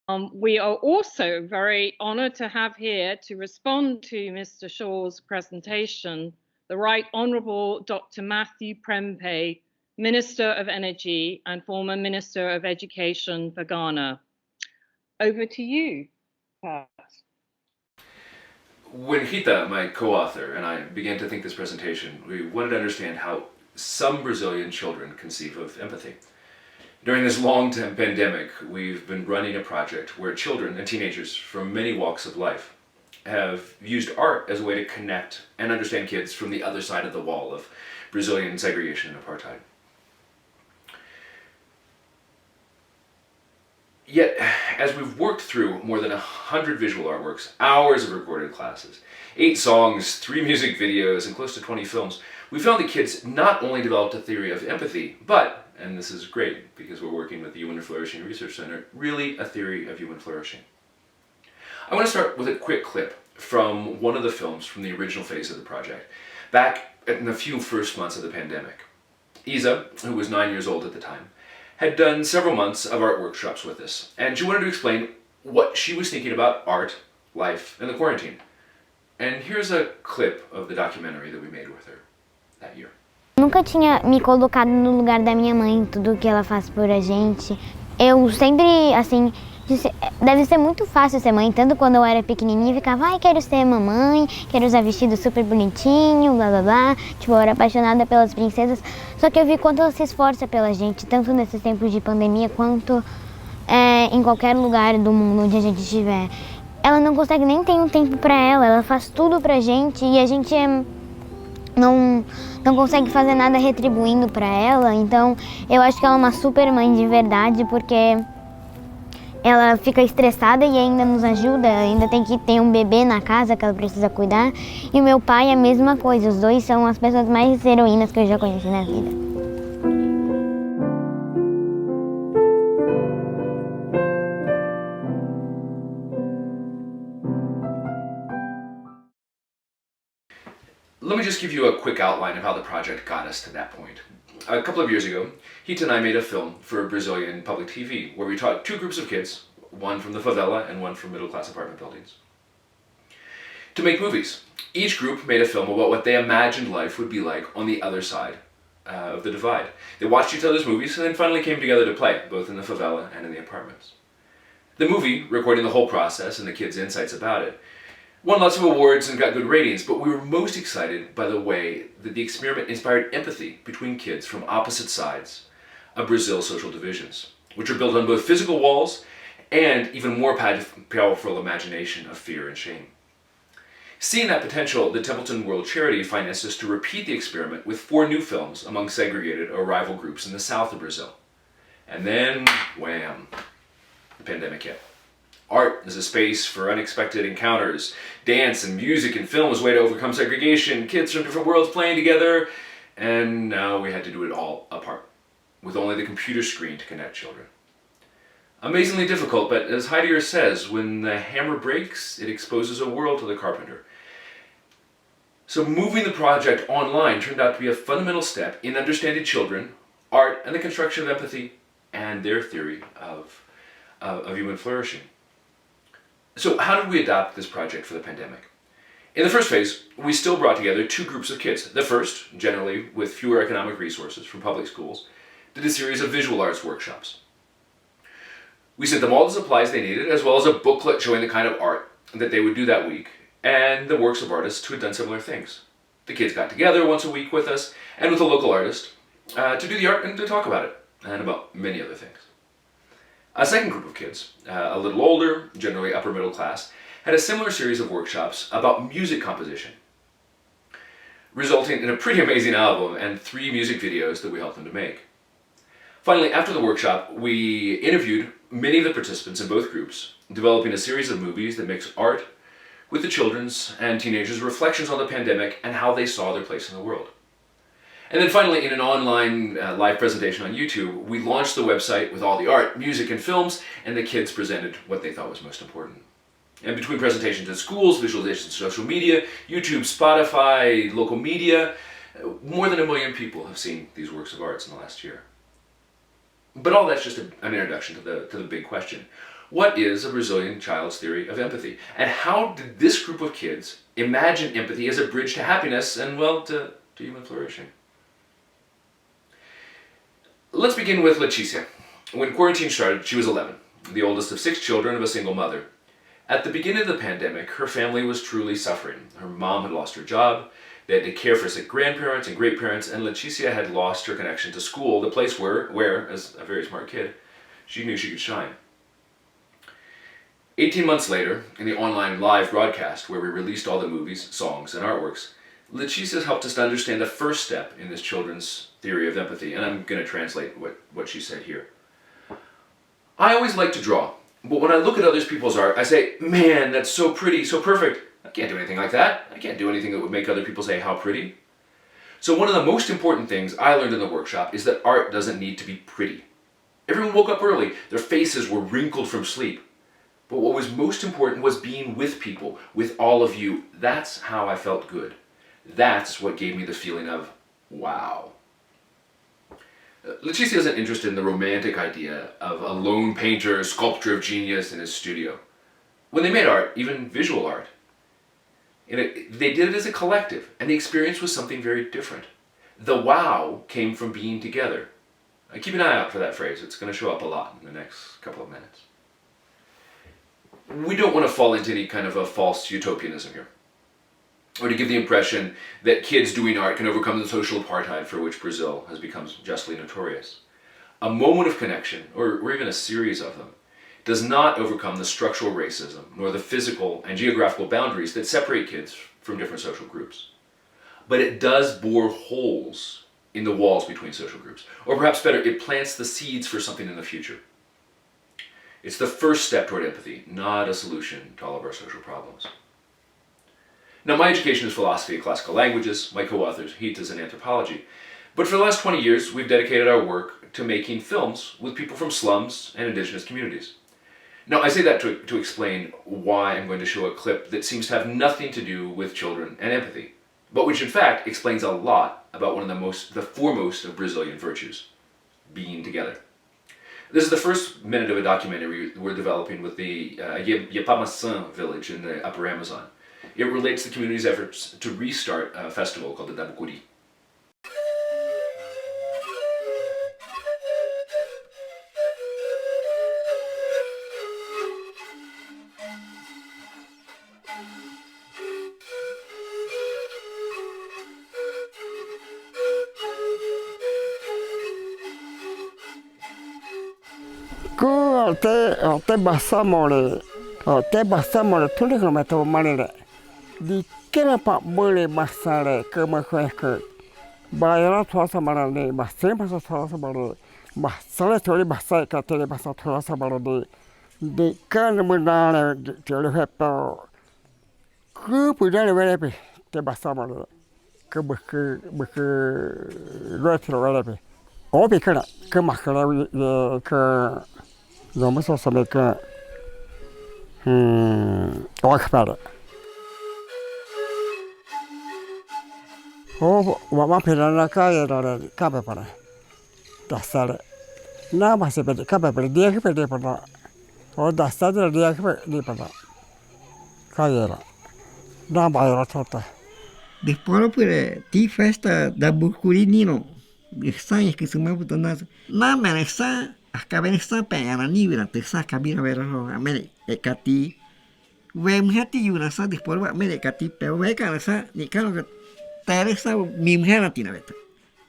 We are also very honoured to have here to respond to Mr. Shaw's presentation, the Right Honourable Dr. Matthew Prempeh, Minister of Energy and former Minister of Education for Ghana. Over to you, Pat. When Rita, my co-author, and I began to think this presentation, we wanted to understand how some Brazilian children conceive of empathy. During this long-term pandemic, we've been running a project where children and teenagers from many walks of life have used art as a way to connect and understand kids from the other side of the wall of Brazilian segregation and apartheid. Yet, as we've worked through more than 100 visual artworks, hours of recorded classes, 8 songs, 3 music videos, and close to 20 films, we found that kids not only developed a theory of empathy, but, and this is great because we're working with the Human Flourishing Research Center, really a theory of human flourishing. I want to start with a quick clip from one of the films from the original phase of the project, back in the few first months of the pandemic. Isa, who was 9 years old at the time, had done several months of art workshops with us, and she wanted to explain what she was thinking about art, life, and the quarantine. And here's a clip of the documentary that we made with her that year. Nunca tinha me colocado no lugar da minha mãe, tudo que ela faz por a gente. Eu sempre, assim, deve ser muito fácil ser mãe, tanto quando eu era pequenininha, ficava, ai, quero ser mamãe, quero usar vestido super bonitinho, blá blá blá. Tipo, eu era apaixonada pelas princesas, só que eu vi quanto ela se esforça pela gente, tanto nesses tempos de pandemia, quanto em qualquer lugar do mundo onde a gente estiver. Ela não consegue nem ter um tempo pra ela faz tudo pra gente e a gente não consegue fazer nada retribuindo para ela, então eu acho que ela é uma super mãe de verdade, porque ela fica estressada e ainda nos ajuda, ainda tem que ter um bebê na casa que ela precisa cuidar, e o meu pai é a mesma coisa, os dois são as pessoas mais heroínas que eu já conheci na vida. Let me just give you a quick outline of how the project got us to that point. A couple of years ago, Rita and I made a film for Brazilian public TV where we taught 2 groups of kids, one from the favela and one from middle-class apartment buildings, to make movies. Each group made a film about what they imagined life would be like on the other side of the divide. They watched each other's movies and then finally came together to play, both in the favela and in the apartments. The movie, recording the whole process and the kids' insights about it, won lots of awards and got good ratings, but we were most excited by the way that the experiment inspired empathy between kids from opposite sides of Brazil's social divisions, which are built on both physical walls and even more powerful imagination of fear and shame. Seeing that potential, the Templeton World Charity financed us to repeat the experiment with 4 new films among segregated or rival groups in the south of Brazil. And then, wham, the pandemic hit. Art is a space for unexpected encounters. Dance and music and film is a way to overcome segregation, kids from different worlds playing together, and now we had to do it all apart, with only the computer screen to connect children. Amazingly difficult, but as Heidegger says, when the hammer breaks, it exposes a world to the carpenter. So moving the project online turned out to be a fundamental step in understanding children, art, and the construction of empathy, and their theory of human flourishing. So how did we adopt this project for the pandemic? In the first phase, we still brought together 2 groups of kids. The first, generally with fewer economic resources from public schools, did a series of visual arts workshops. We sent them all the supplies they needed, as well as a booklet showing the kind of art that they would do that week, and the works of artists who had done similar things. The kids got together once a week with us, and with a local artist, to do the art and to talk about it, and about many other things. A second group of kids, a little older, generally upper middle class, had a similar series of workshops about music composition, resulting in a pretty amazing album and 3 music videos that we helped them to make. Finally, after the workshop, we interviewed many of the participants in both groups, developing a series of movies that mix art with the children's and teenagers' reflections on the pandemic and how they saw their place in the world. And then finally, in an online live presentation on YouTube, we launched the website with all the art, music, and films, and the kids presented what they thought was most important. And between presentations at schools, visualizations, social media, YouTube, Spotify, local media, more than 1 million people have seen these works of art in the last year. But all that's just an introduction to the big question. What is a Brazilian child's theory of empathy? And how did this group of kids imagine empathy as a bridge to happiness and, well, to human flourishing? Let's begin with Leticia. When quarantine started, she was 11, the oldest of 6 children of a single mother. At the beginning of the pandemic, her family was truly suffering. Her mom had lost her job, they had to care for sick grandparents and great-parents, and Leticia had lost her connection to school, the place where, as a very smart kid, she knew she could shine. 18 months later, in the online live broadcast where we released all the movies, songs, and artworks, Leticia helped us to understand the first step in this children's theory of empathy, and I'm going to translate what she said here. I always like to draw, but when I look at other people's art, I say, man, that's so pretty, so perfect. I can't do anything like that. I can't do anything that would make other people say, how pretty. So one of the most important things I learned in the workshop is that art doesn't need to be pretty. Everyone woke up early, their faces were wrinkled from sleep. But what was most important was being with people, with all of you. That's how I felt good. That's what gave me the feeling of, wow. Leticia isn't interested in the romantic idea of a lone painter, sculptor of genius in his studio. When they made art, even visual art, they did it as a collective, and the experience was something very different. The wow came from being together. Keep an eye out for that phrase. It's going to show up a lot in the next couple of minutes. We don't want to fall into any kind of a false utopianism here, or to give the impression that kids doing art can overcome the social apartheid for which Brazil has become justly notorious. A moment of connection, or even a series of them, does not overcome the structural racism, nor the physical and geographical boundaries that separate kids from different social groups. But it does bore holes in the walls between social groups, or perhaps better, it plants the seeds for something in the future. It's the first step toward empathy, not a solution to all of our social problems. Now, my education is philosophy and classical languages. My co-author, Heat, is in anthropology. But for the last 20 years, we've dedicated our work to making films with people from slums and indigenous communities. Now, I say that to explain why I'm going to show a clip that seems to have nothing to do with children and empathy, but which in fact explains a lot about one of the foremost of Brazilian virtues, being together. This is the first minute of a documentary we're developing with the Yapamaçã village in the Upper Amazon. It relates the community's efforts to restart a festival called the Dabukuri. Te basamore, tuli kena tu malere. Di kena pak boleh basare ke bayar tu sama le, basem pasal tu sama le, basale tu le basai kata pasal tu sama le. Di kan benar tu le hepa. Ke punya le berapa? Te basamore, ke luar berapa? Oh bekena, ke makala ke Vamos só saber que olha para vamos pegar na caia da capa para da sala na base para capa para dia que para ou da sala dia que para caia na bairro tota Depois por ti festa da Bucurinino sangue que se move do nas na meresa Akabene sampai yang ni wira tersa kabira wira ho amene ekati wem hati yuna sa di porwa amene ekati pe we kana sa ni kana ka teresa mim hana tina weta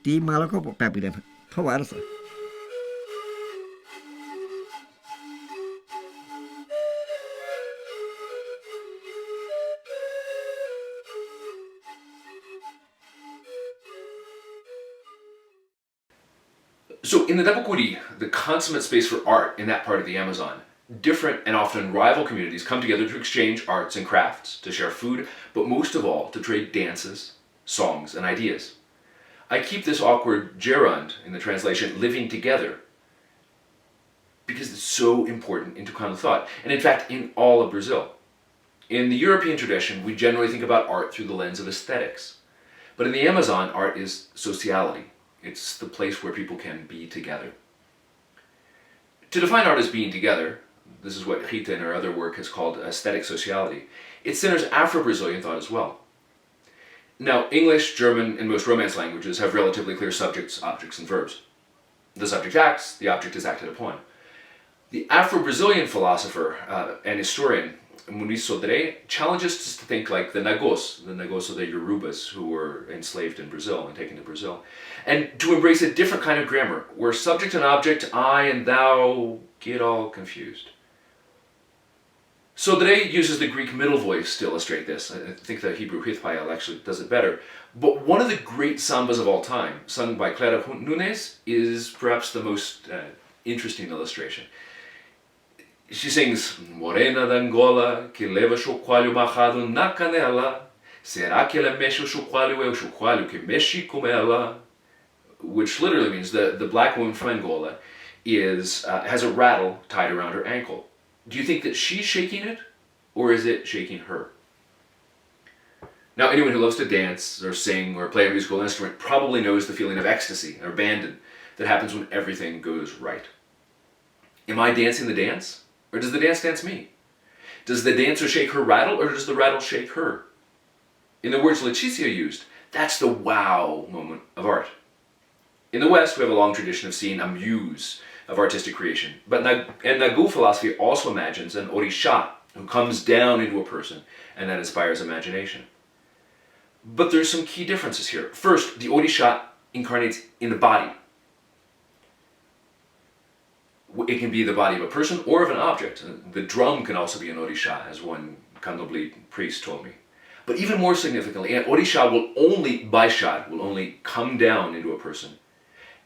ti malako po papira to warsa. So in the Dabukuri, the consummate space for art in that part of the Amazon, different and often rival communities come together to exchange arts and crafts, to share food, but most of all, to trade dances, songs, and ideas. I keep this awkward gerund in the translation, living together, because it's so important in Tucano thought, and in fact, in all of Brazil. In the European tradition, we generally think about art through the lens of aesthetics. But in the Amazon, art is sociality. It's the place where people can be together. To define art as being together, this is what Rita in her other work has called aesthetic sociality, it centers Afro-Brazilian thought as well. Now, English, German, and most Romance languages have relatively clear subjects, objects, and verbs. The subject acts, the object is acted upon. The Afro-Brazilian philosopher and historian Muniz Sodré challenges us to think like the Nagos of the Yorubas who were enslaved in Brazil and taken to Brazil, and to embrace a different kind of grammar where subject and object, I and thou, get all confused. Sodré uses the Greek middle voice to illustrate this. I think the Hebrew Hithpael actually does it better. But one of the great sambas of all time, sung by Clara Nunes, is perhaps the most interesting illustration. She sings, Morena da Angola, que leva chocalho amarrado na canela, será que ela mexe o chocalho é o chocalho que mexe com ela? Which literally means the black woman from Angola has a rattle tied around her ankle. Do you think that she's shaking it, or is it shaking her? Now, anyone who loves to dance, or sing, or play a musical instrument probably knows the feeling of ecstasy, or abandon, that happens when everything goes right. Am I dancing the dance? Or does the dance dance me? Does the dancer shake her rattle, or does the rattle shake her? In the words Leticia used, that's the wow moment of art. In the West, we have a long tradition of seeing a muse of artistic creation. But Nagu philosophy also imagines an orisha who comes down into a person and that inspires imagination. But there's some key differences here. First, the orisha incarnates in the body. It can be the body of a person or of an object. The drum can also be an orisha, as one Candomblé priest told me. But even more significantly, an orisha will only come down into a person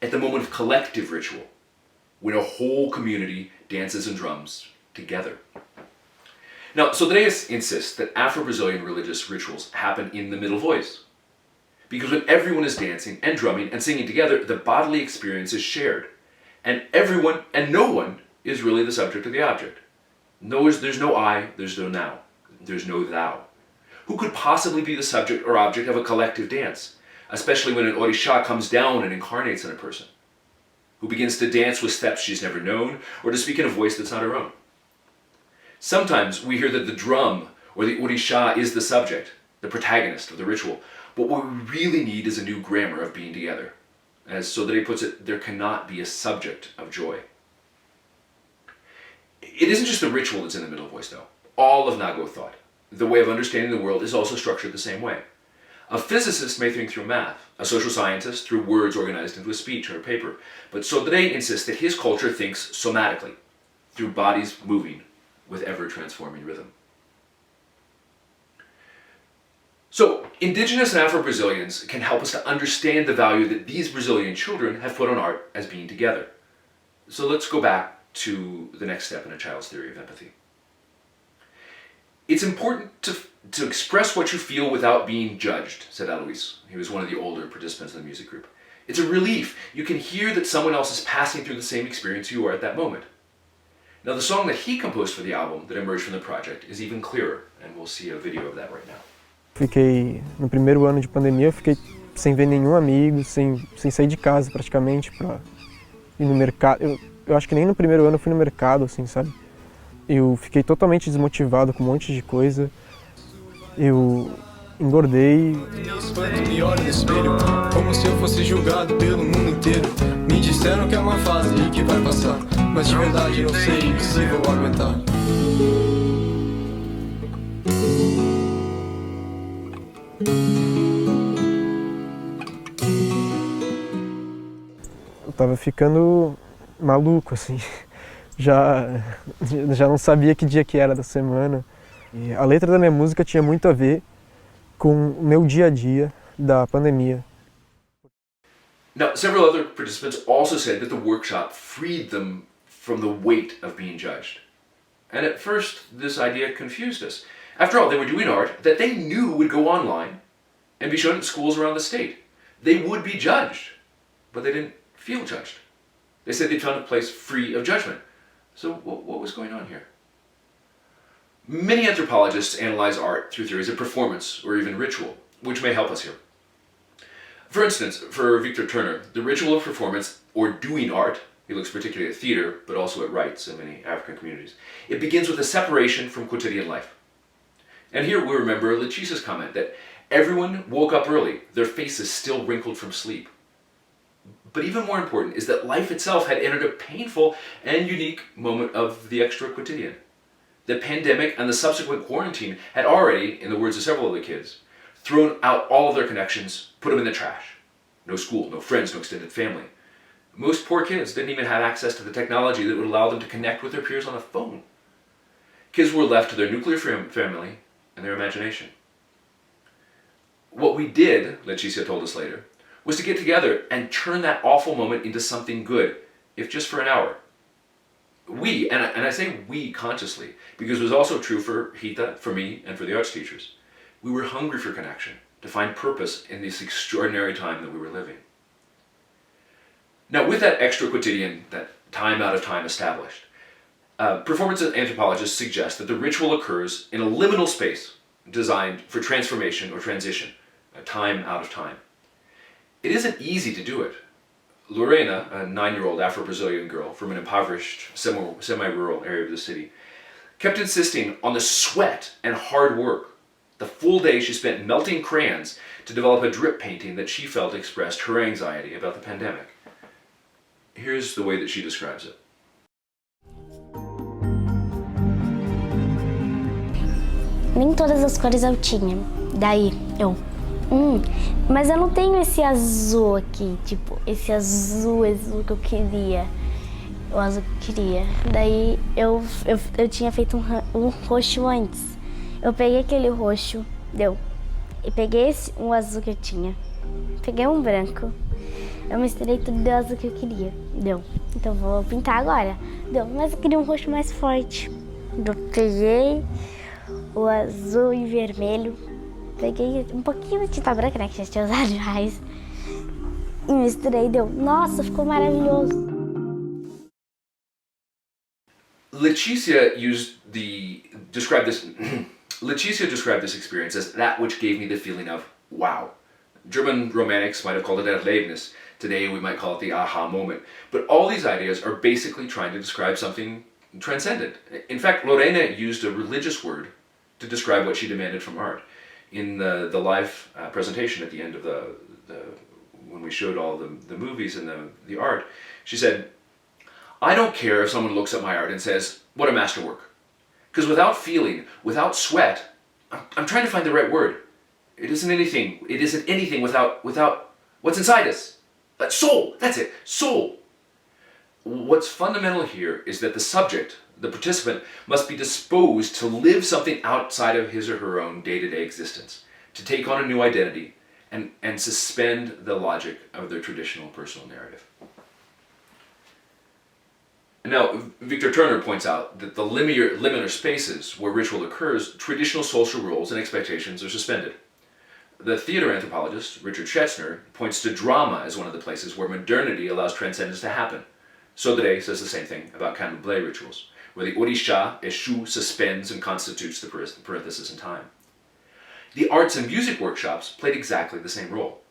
at the moment of collective ritual, when a whole community dances and drums together. Now, Sodré insists that Afro-Brazilian religious rituals happen in the middle voice. Because when everyone is dancing and drumming and singing together, the bodily experience is shared. And everyone and no one is really the subject or the object. There's no I, there's no now, there's no thou. Who could possibly be the subject or object of a collective dance, especially when an orisha comes down and incarnates in a person? Who begins to dance with steps she's never known, or to speak in a voice that's not her own. Sometimes we hear that the drum or the orisha is the subject, the protagonist of the ritual, but what we really need is a new grammar of being together. As Sodré puts it, there cannot be a subject of joy. It isn't just the ritual that's in the middle voice, though. All of Nago thought, the way of understanding the world, is also structured the same way. A physicist may think through math, a social scientist through words organized into a speech or a paper, but Sodré insists that his culture thinks somatically, through bodies moving with ever-transforming rhythm. So, indigenous and Afro-Brazilians can help us to understand the value that these Brazilian children have put on art as being together. So let's go back to the next step in a child's theory of empathy. It's important to express what you feel without being judged, said Eliz. He was one of the older participants in the music group. It's a relief. You can hear that someone else is passing through the same experience you are at that moment. Now, the song that he composed for the album that emerged from the project is even clearer, and we'll see a video of that right now. Fiquei, no primeiro ano de pandemia, eu fiquei sem ver nenhum amigo, sem sair de casa praticamente para ir no mercado. Eu acho que nem no primeiro ano eu fui no mercado, assim, sabe? Eu fiquei totalmente desmotivado com um monte de coisa. Eu engordei. Me olho no espelho, como se eu fosse julgado pelo mundo inteiro. Me disseram que é uma fase e que vai passar, mas de verdade não sei se vou aguentar. Eu tava ficando maluco, assim. Já não sabia que dia que era da semana. E a letra da minha música tinha muito a ver com o meu dia a dia da pandemia. Now, several other participants also said that the workshop freed them from the weight of being judged. And at first, this idea confused us. After all, they were doing art that they knew would go online and be shown at schools around the state. They would be judged, but they didn't feel judged. They said they'd found a place free of judgment. So what was going on here? Many anthropologists analyze art through theories of performance or even ritual, which may help us here. For instance, for Victor Turner, the ritual of performance or doing art He looks particularly at theater, but also at rites in many African communities. It begins with a separation from quotidian life. And here we remember Leticia's comment that everyone woke up early, their faces still wrinkled from sleep. But even more important is that life itself had entered a painful and unique moment of the extra quotidian. The pandemic and the subsequent quarantine had already, in the words of several of the kids, thrown out all of their connections, put them in the trash. No school, no friends, no extended family. Most poor kids didn't even have access to the technology that would allow them to connect with their peers on a phone. Kids were left to their nuclear family and their imagination. What we did, Leticia told us later, was to get together and turn that awful moment into something good, if just for an hour. We, and I say we consciously, because it was also true for Rita, for me, and for the arts teachers. We were hungry for connection, to find purpose in this extraordinary time that we were living. Now, with that extra quotidian, that time out of time established, performance anthropologists suggest that the ritual occurs in a liminal space designed for transformation or transition, a time out of time. It isn't easy to do it. Lorena, a 9-year-old Afro-Brazilian girl from an impoverished, semi-rural area of the city, kept insisting on the sweat and hard work. The full day she spent melting crayons to develop a drip painting that she felt expressed her anxiety about the pandemic. Here's the way that she describes it. Nem todas as cores eu tinha. Daí eu, mas eu não tenho esse azul aqui, tipo, esse azul que eu queria. O azul que eu queria. Daí eu tinha feito um roxo antes. Eu peguei aquele roxo, deu. E peguei um azul que eu tinha. Peguei um branco. Eu misturei tudo e deu o azul que eu queria. Deu. Então vou pintar agora. Deu. Mas eu queria um roxo mais forte. Eu peguei o azul e vermelho. Peguei um pouquinho de tinta branca, né? Que já tinha usado mais. E misturei e deu. Nossa, ficou maravilhoso. Leticia described this experience as that which gave me the feeling of wow. German romantics might have called it Erlebnis. Today we might call it the aha moment. But all these ideas are basically trying to describe something transcendent. In fact, Lorena used a religious word to describe what she demanded from art. In the live presentation at the end of when we showed all the movies and the art, she said, I don't care if someone looks at my art and says, what a masterwork. Because without feeling, without sweat, I'm trying to find the right word. It isn't anything without what's inside us. Soul, that's it, soul. What's fundamental here is that the subject, the participant, must be disposed to live something outside of his or her own day-to-day existence, to take on a new identity and suspend the logic of their traditional personal narrative. Now, Victor Turner points out that the liminal spaces where ritual occurs, traditional social roles and expectations are suspended. The theater anthropologist, Richard Schetzner, points to drama as one of the places where modernity allows transcendence to happen. Sodre says the same thing about candomblé rituals, where the orisha, Eshu, suspends and constitutes the parenthesis in time. The arts and music workshops played exactly the same role.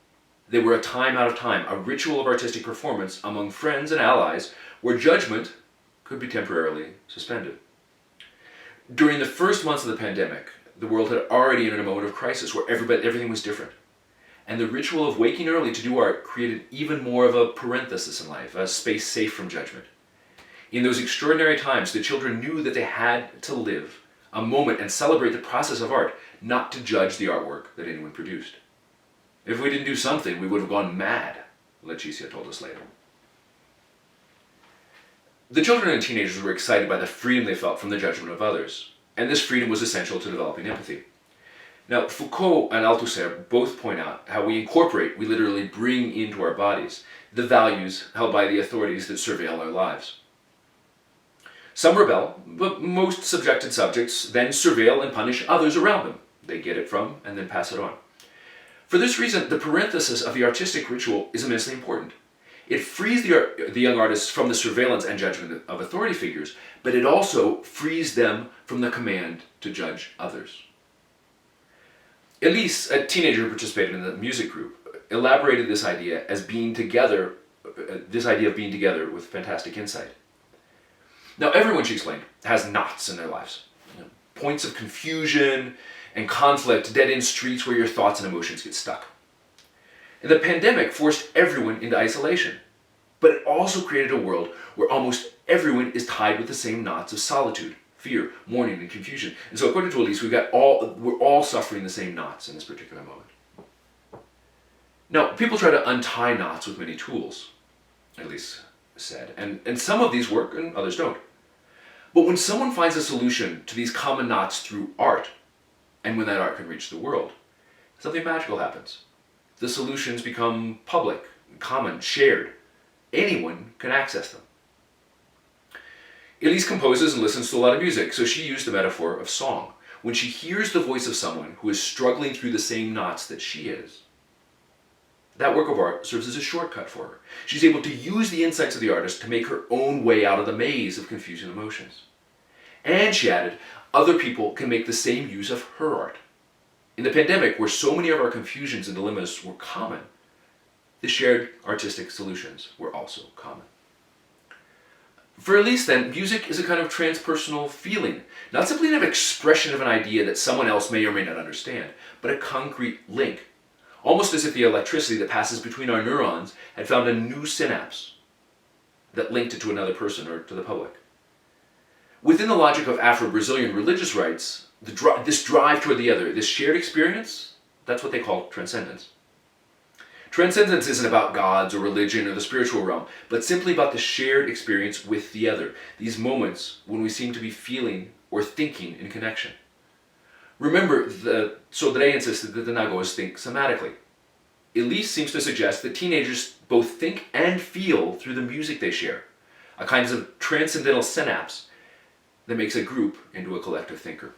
They were a time out of time, a ritual of artistic performance among friends and allies where judgment could be temporarily suspended. During the first months of the pandemic, the world had already entered a moment of crisis where everything was different. And the ritual of waking early to do art created even more of a parenthesis in life, a space safe from judgment. In those extraordinary times, the children knew that they had to live a moment and celebrate the process of art, not to judge the artwork that anyone produced. If we didn't do something, we would have gone mad, Leticia told us later. The children and teenagers were excited by the freedom they felt from the judgment of others, and this freedom was essential to developing empathy. Now, Foucault and Althusser both point out how we literally bring into our bodies, the values held by the authorities that surveil our lives. Some rebel, but most subjected subjects then surveil and punish others around them. They get it from and then pass it on. For this reason, the parenthesis of the artistic ritual is immensely important. It frees the young artists from the surveillance and judgment of authority figures, but it also frees them from the command to judge others. Eliz, a teenager who participated in the music group, elaborated this idea as being together this idea of being together with fantastic insight. Now, everyone, she explained, has knots in their lives. Points of confusion and conflict, dead-end streets where your thoughts and emotions get stuck. And the pandemic forced everyone into isolation, but it also created a world where almost everyone is tied with the same knots of solitude, fear, mourning, and confusion. And so according to Eliz, we're all suffering the same knots in this particular moment. Now, people try to untie knots with many tools, Eliz said, and some of these work and others don't. But when someone finds a solution to these common knots through art, and when that art can reach the world, something magical happens. The solutions become public, common, shared. Anyone can access them. Eliz composes and listens to a lot of music, so she used the metaphor of song. When she hears the voice of someone who is struggling through the same knots that she is, that work of art serves as a shortcut for her. She's able to use the insights of the artist to make her own way out of the maze of confusing emotions. And she added, other people can make the same use of her art. In the pandemic, where so many of our confusions and dilemmas were common, the shared artistic solutions were also common. For Eliz, then, music is a kind of transpersonal feeling, not simply an expression of an idea that someone else may or may not understand, but a concrete link, almost as if the electricity that passes between our neurons had found a new synapse that linked it to another person or to the public. Within the logic of Afro-Brazilian religious rites, this drive toward the other, this shared experience, that's what they call transcendence. Transcendence isn't about gods or religion or the spiritual realm, but simply about the shared experience with the other, these moments when we seem to be feeling or thinking in connection. Remember, the Sodré insisted that the Nagôs think somatically. Eliz seems to suggest that teenagers both think and feel through the music they share, a kind of transcendental synapse that makes a group into a collective thinker.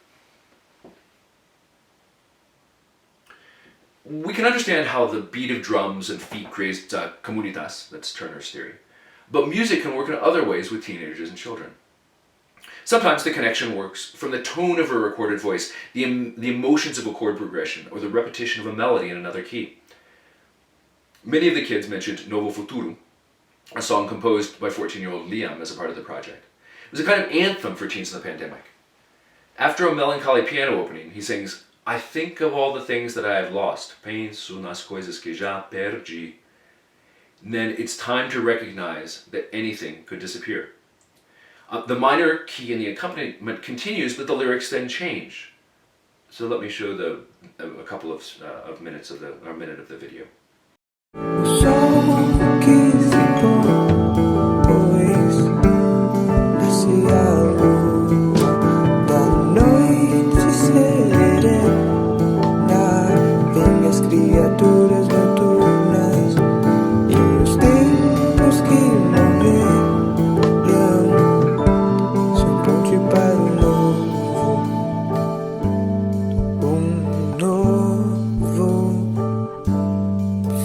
We can understand how the beat of drums and feet creates comunitas, that's Turner's theory, but music can work in other ways with teenagers and children. Sometimes the connection works from the tone of a recorded voice, the emotions of a chord progression, or the repetition of a melody in another key. Many of the kids mentioned Novo Futuro, a song composed by 14-year-old Liam as a part of the project. It was a kind of anthem for teens in the pandemic. After a melancholy piano opening, he sings, I think of all the things that I have lost, penso nas coisas que já perdi. And then it's time to recognize that anything could disappear. The minor key in the accompaniment continues, but the lyrics then change. So let me show a couple of minutes of a minute of the video. Criaturas noturnas e os tempos que morreram são ponte para o novo,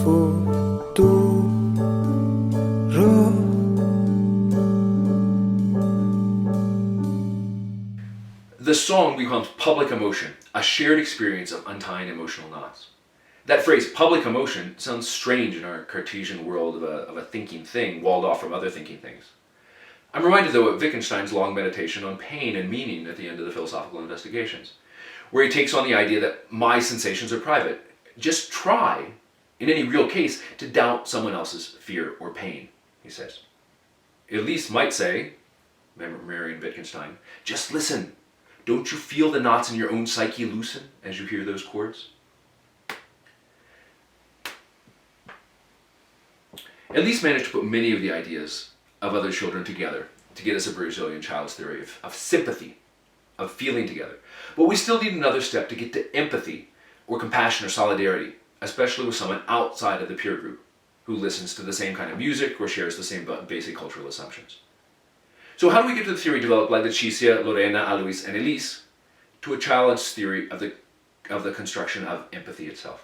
futuro. The song becomes public emotion, a shared experience of untying emotional knots. That phrase, public emotion, sounds strange in our Cartesian world of a thinking thing walled off from other thinking things. I'm reminded, though, of Wittgenstein's long meditation on pain and meaning at the end of the Philosophical Investigations, where he takes on the idea that my sensations are private. Just try, in any real case, to doubt someone else's fear or pain, he says. Eliz might say, marrying Wittgenstein, just listen. Don't you feel the knots in your own psyche loosen as you hear those chords? Eliz managed to put many of the ideas of other children together to get us a Brazilian child's theory of sympathy, of feeling together. But we still need another step to get to empathy or compassion or solidarity, especially with someone outside of the peer group who listens to the same kind of music or shares the same basic cultural assumptions. So how do we get to the theory developed by Leticia, Lorena, Alois, and Eliz to a child's theory of the construction of empathy itself?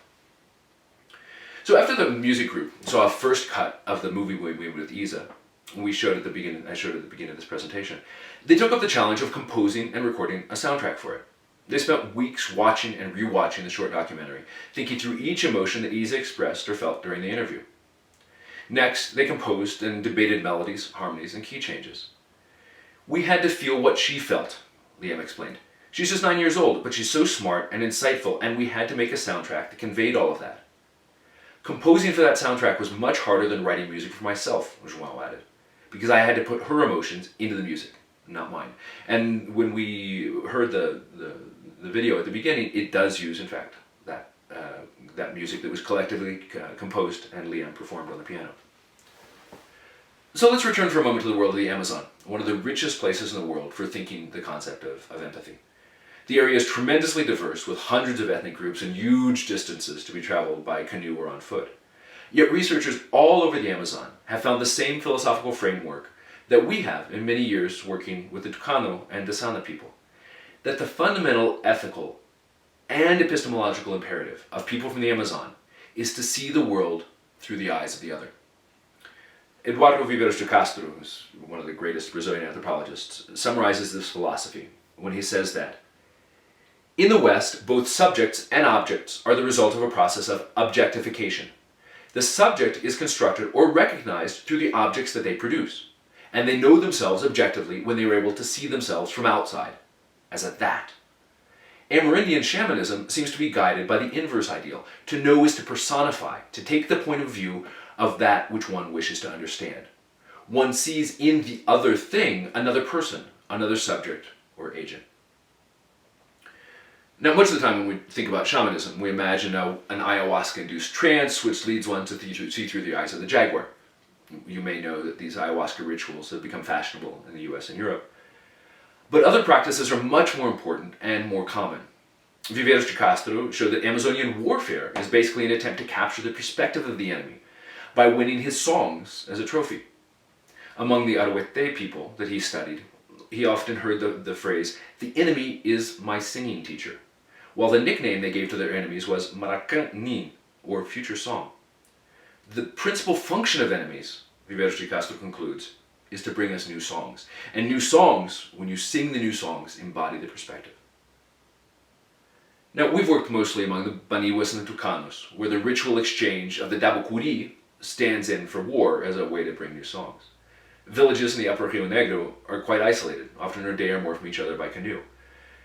So after the music group saw a first cut of the movie we made with Isa, I showed at the beginning of this presentation, they took up the challenge of composing and recording a soundtrack for it. They spent weeks watching and rewatching the short documentary, thinking through each emotion that Isa expressed or felt during the interview. Next, they composed and debated melodies, harmonies, and key changes. We had to feel what she felt, Liam explained. She's just 9 years old, but she's so smart and insightful, and we had to make a soundtrack that conveyed all of that. Composing for that soundtrack was much harder than writing music for myself, João added, because I had to put her emotions into the music, not mine. And when we heard the video at the beginning, it does use, in fact, that music that was collectively composed and Liam performed on the piano. So let's return for a moment to the world of the Amazon, one of the richest places in the world for thinking the concept of empathy. The area is tremendously diverse, with hundreds of ethnic groups and huge distances to be traveled by canoe or on foot. Yet researchers all over the Amazon have found the same philosophical framework that we have in many years working with the Tucano and Usina people, that the fundamental ethical and epistemological imperative of people from the Amazon is to see the world through the eyes of the other. Eduardo Viveiros de Castro, who's one of the greatest Brazilian anthropologists, summarizes this philosophy when he says that in the West, both subjects and objects are the result of a process of objectification. The subject is constructed or recognized through the objects that they produce, and they know themselves objectively when they are able to see themselves from outside, as a that. Amerindian shamanism seems to be guided by the inverse ideal. To know is to personify, to take the point of view of that which one wishes to understand. One sees in the other thing another person, another subject or agent. Now, much of the time when we think about shamanism, we imagine an ayahuasca-induced trance which leads one to see through the eyes of the jaguar. You may know that these ayahuasca rituals have become fashionable in the US and Europe. But other practices are much more important and more common. Viveiros de Castro showed that Amazonian warfare is basically an attempt to capture the perspective of the enemy by winning his songs as a trophy. Among the Arawete people that he studied, he often heard the phrase, "The enemy is my singing teacher," while the nickname they gave to their enemies was Maracan Nin, or future song. The principal function of enemies, Viveiros de Castro concludes, is to bring us new songs. And new songs, when you sing the new songs, embody the perspective. Now, we've worked mostly among the Baniwas and the Tucanos, where the ritual exchange of the Dabocuri stands in for war as a way to bring new songs. Villages in the upper Rio Negro are quite isolated, often a day or more from each other by canoe.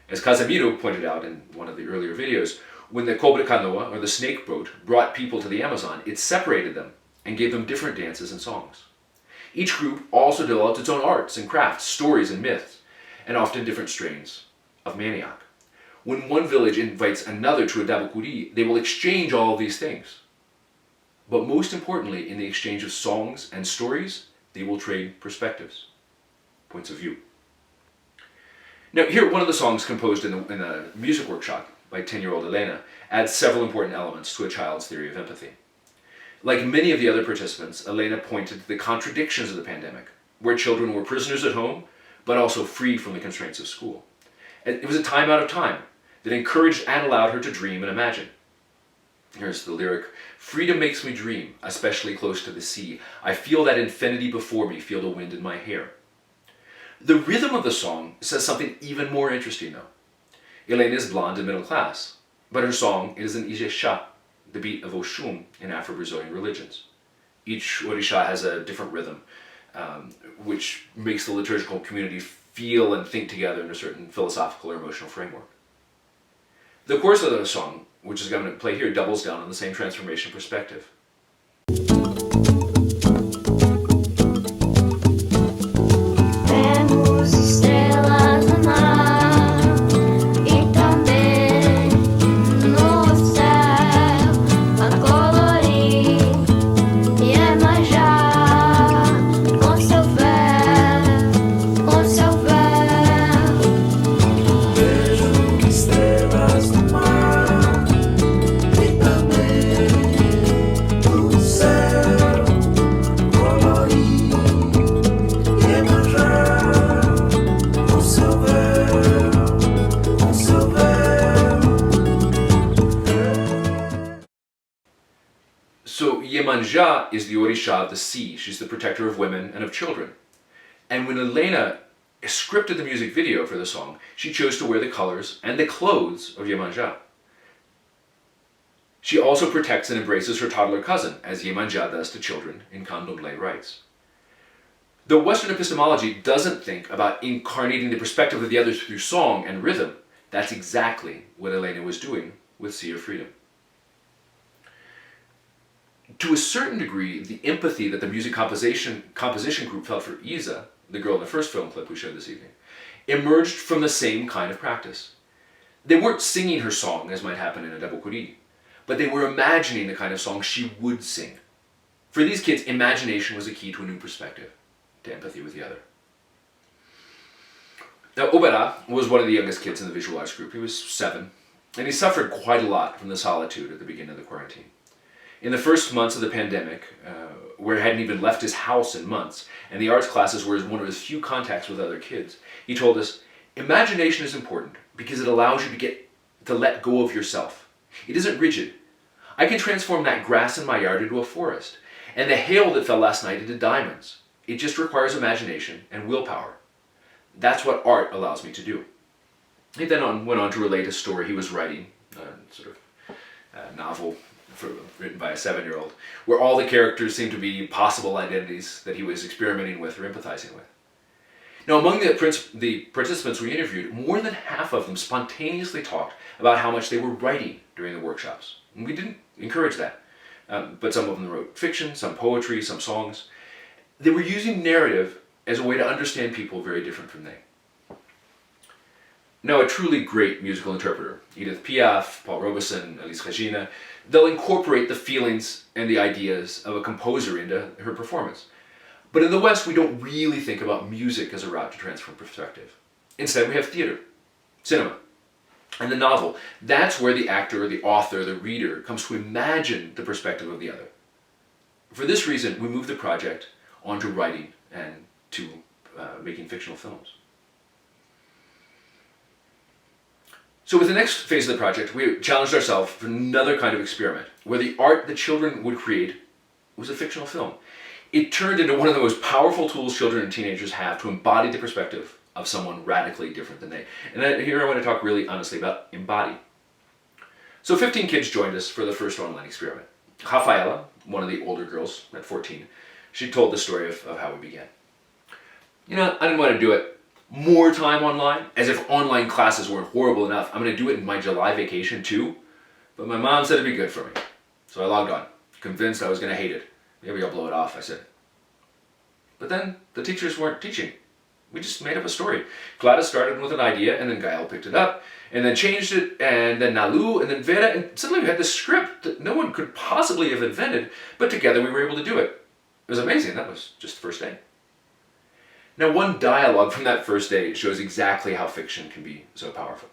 As Casemiro pointed out in one of the earlier videos, when the cobra canoa, or the snake boat, brought people to the Amazon, it separated them and gave them different dances and songs. Each group also developed its own arts and crafts, stories and myths, and often different strains of manioc. When one village invites another to a dabocuri, they will exchange all of these things. But most importantly, in the exchange of songs and stories, they will trade perspectives, points of view. Now here, one of the songs composed in a music workshop by 10-year-old Elena adds several important elements to a child's theory of empathy. Like many of the other participants, Elena pointed to the contradictions of the pandemic, where children were prisoners at home, but also free from the constraints of school. It was a time out of time that encouraged and allowed her to dream and imagine. Here's the lyric, "Freedom makes me dream, especially close to the sea. I feel that infinity before me, feel the wind in my hair." The rhythm of the song says something even more interesting though. Elena is blonde and middle class, but her song is an Ijexá, the beat of Oshun in Afro-Brazilian religions. Each Orisha has a different rhythm, which makes the liturgical community feel and think together in a certain philosophical or emotional framework. The chorus of the song, which is going to play here, doubles down on the same transformation perspective. Temos estrelas no mar e também no céu a colorir Iemanjá com seu véu, com seu véu. Vejo que estrelas no mar e também no céu colorir Iemanjá com seu véu, com seu véu. So Iemanjá is the Orisha of the sea. She's the protector of women and of children. And when Elena scripted the music video for the song, she chose to wear the colors and the clothes of Iemanjá. She also protects and embraces her toddler cousin, as Yemanja does to children in Candomblé rites. Though Western epistemology doesn't think about incarnating the perspective of the other through song and rhythm, that's exactly what Elena was doing with Sea of Freedom. To a certain degree, the empathy that the music composition group felt for Isa, the girl in the first film clip we showed this evening, emerged from the same kind of practice. They weren't singing her song, as might happen in a double kuri, but they were imagining the kind of song she would sing. For these kids, imagination was a key to a new perspective, to empathy with the other. Now, Obera was one of the youngest kids in the visual arts group. He was 7, and he suffered quite a lot from the solitude at the beginning of the quarantine. In the first months of the pandemic, where he hadn't even left his house in months, and the arts classes were one of his few contacts with other kids, he told us, imagination is important because it allows you to let go of yourself. It isn't rigid. I can transform that grass in my yard into a forest, and the hail that fell last night into diamonds. It just requires imagination and willpower. That's what art allows me to do. He then went on to relate a story he was writing, a novel written by a 7-year-old, where all the characters seemed to be possible identities that he was experimenting with or empathizing with. Now, among the participants we interviewed, more than half of them spontaneously talked about how much they were writing during the workshops. And we didn't encourage that, but some of them wrote fiction, some poetry, some songs. They were using narrative as a way to understand people very different from they. Now, a truly great musical interpreter, Edith Piaf, Paul Robeson, Eliz Regina, they'll incorporate the feelings and the ideas of a composer into her performance. But in the West, we don't really think about music as a route to transform perspective. Instead, we have theater, cinema, and the novel. That's where the actor, or the author, the reader comes to imagine the perspective of the other. For this reason, we moved the project onto writing and to making fictional films. So with the next phase of the project, we challenged ourselves for another kind of experiment, where the art the children would create was a fictional film. It turned into one of the most powerful tools children and teenagers have to embody the perspective of someone radically different than they. And here I want to talk really honestly about embody. So 15 kids joined us for the first online experiment. Rafaela, one of the older girls at 14, she told the story of how we began. I didn't want to do it more time online, as if online classes weren't horrible enough. I'm going to do it in my July vacation too. But my mom said it'd be good for me. So I logged on, convinced I was going to hate it. Maybe I'll blow it off, I said. But then the teachers weren't teaching. We just made up a story. Gladys started with an idea, and then Gael picked it up, and then changed it, and then Nalu, and then Vera, and suddenly we had this script that no one could possibly have invented, but together we were able to do it. It was amazing. That was just the first day. Now, one dialogue from that first day shows exactly how fiction can be so powerful.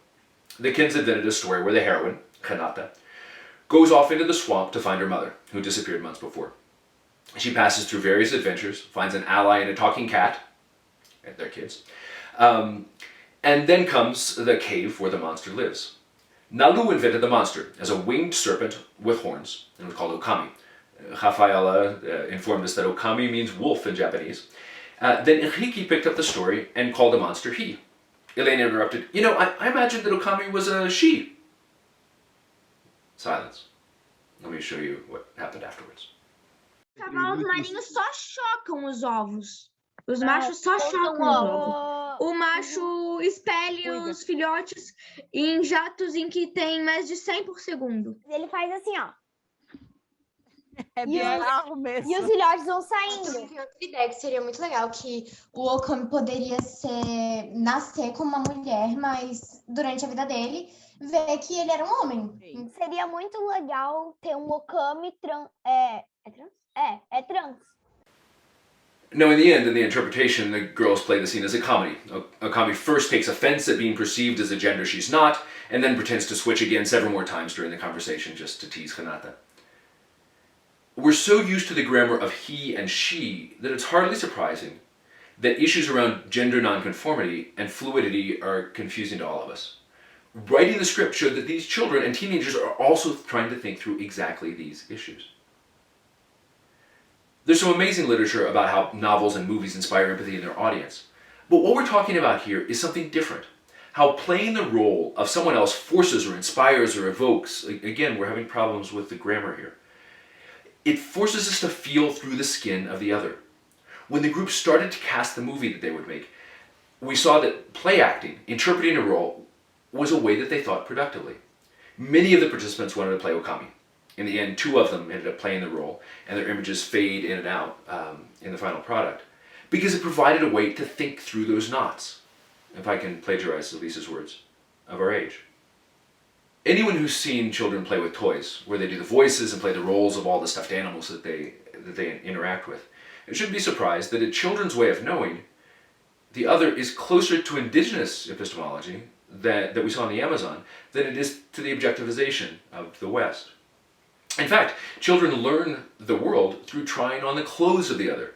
The kids invented a story where the heroine, Renata, goes off into the swamp to find her mother, who disappeared months before. She passes through various adventures, finds an ally in a talking cat, and their kids, and then comes the cave where the monster lives. Nalu invented the monster as a winged serpent with horns, and was called Okami. Rafaela informed us that Okami means wolf in Japanese. Then Enrique picked up the story and called the monster he. Elena interrupted, I imagined that Okami was a she. Silence. Let me show you what happened afterwards. Cavalos marinhos só chocam os ovos. Os machos só chocam os ovos. O macho espelha os filhotes em jatos em que tem mais de 100 por segundo. Ele faz assim, ó. É bizarro mesmo. E os filhotes vão saindo. Eu tive outra ideia que seria muito legal, que o Okami poderia nascer como uma mulher, mas durante a vida dele, ver que ele era um homem. Seria muito legal ter um Okami trans. É trans? É trans. Now, in the end, in the interpretation, the girls play the scene as a comedy. Okami first takes offense at being perceived as a gender she's not, and then pretends to switch again several more times during the conversation just to tease Renata. We're so used to the grammar of he and she that it's hardly surprising that issues around gender nonconformity and fluidity are confusing to all of us. Writing the script showed that these children and teenagers are also trying to think through exactly these issues. There's some amazing literature about how novels and movies inspire empathy in their audience. But what we're talking about here is something different. how playing the role of someone else forces or inspires or evokes, again, we're having problems with the grammar here. It forces us to feel through the skin of the other. When the group started to cast the movie that they would make, we saw that play acting, interpreting a role, was a way that they thought productively. Many of the participants wanted to play Okami. In the end, 2 of them ended up playing the role, and their images fade in and out in the final product, because it provided a way to think through those knots, if I can plagiarize Eliz's words, of our age. Anyone who's seen children play with toys, where they do the voices and play the roles of all the stuffed animals that they interact with, it shouldn't be surprised that a children's way of knowing the other is closer to indigenous epistemology that we saw in the Amazon than it is to the objectivization of the West. In fact, children learn the world through trying on the clothes of the other,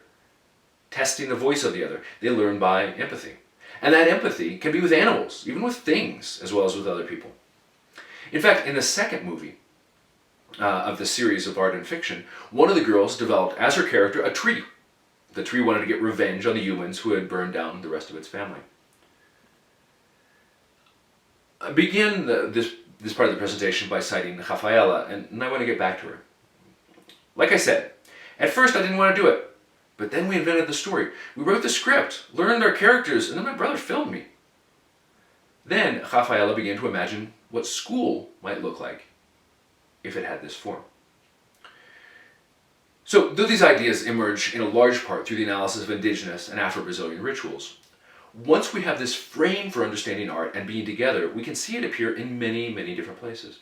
testing the voice of the other. They learn by empathy. And that empathy can be with animals, even with things, as well as with other people. In fact, in the second movie of the series of art and fiction, one of the girls developed as her character a tree. The tree wanted to get revenge on the humans who had burned down the rest of its family. I began this part of the presentation by citing Rafaela, and I want to get back to her. Like I said, at first I didn't want to do it, but then we invented the story. We wrote the script, learned our characters, and then my brother filmed me. Then Rafaela began to imagine what school might look like if it had this form. So, though these ideas emerge in a large part through the analysis of indigenous and Afro-Brazilian rituals, once we have this frame for understanding art and being together, we can see it appear in many, many different places.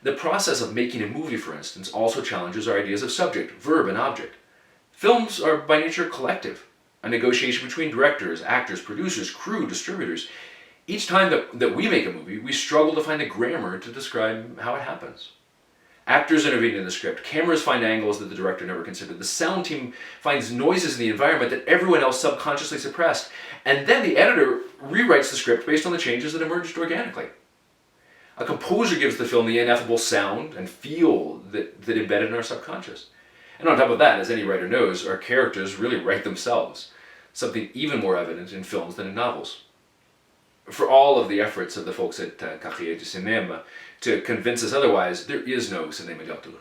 The process of making a movie, for instance, also challenges our ideas of subject, verb, and object. Films are by nature collective, a negotiation between directors, actors, producers, crew, distributors. Each time that we make a movie, we struggle to find the grammar to describe how it happens. Actors intervene in the script, cameras find angles that the director never considered, the sound team finds noises in the environment that everyone else subconsciously suppressed, and then the editor rewrites the script based on the changes that emerged organically. A composer gives the film the ineffable sound and feel that embedded in our subconscious. And on top of that, as any writer knows, our characters really write themselves, something even more evident in films than in novels. For all of the efforts of the folks at Carrière du Cinéma to convince us otherwise, there is no cinéma d'auteur,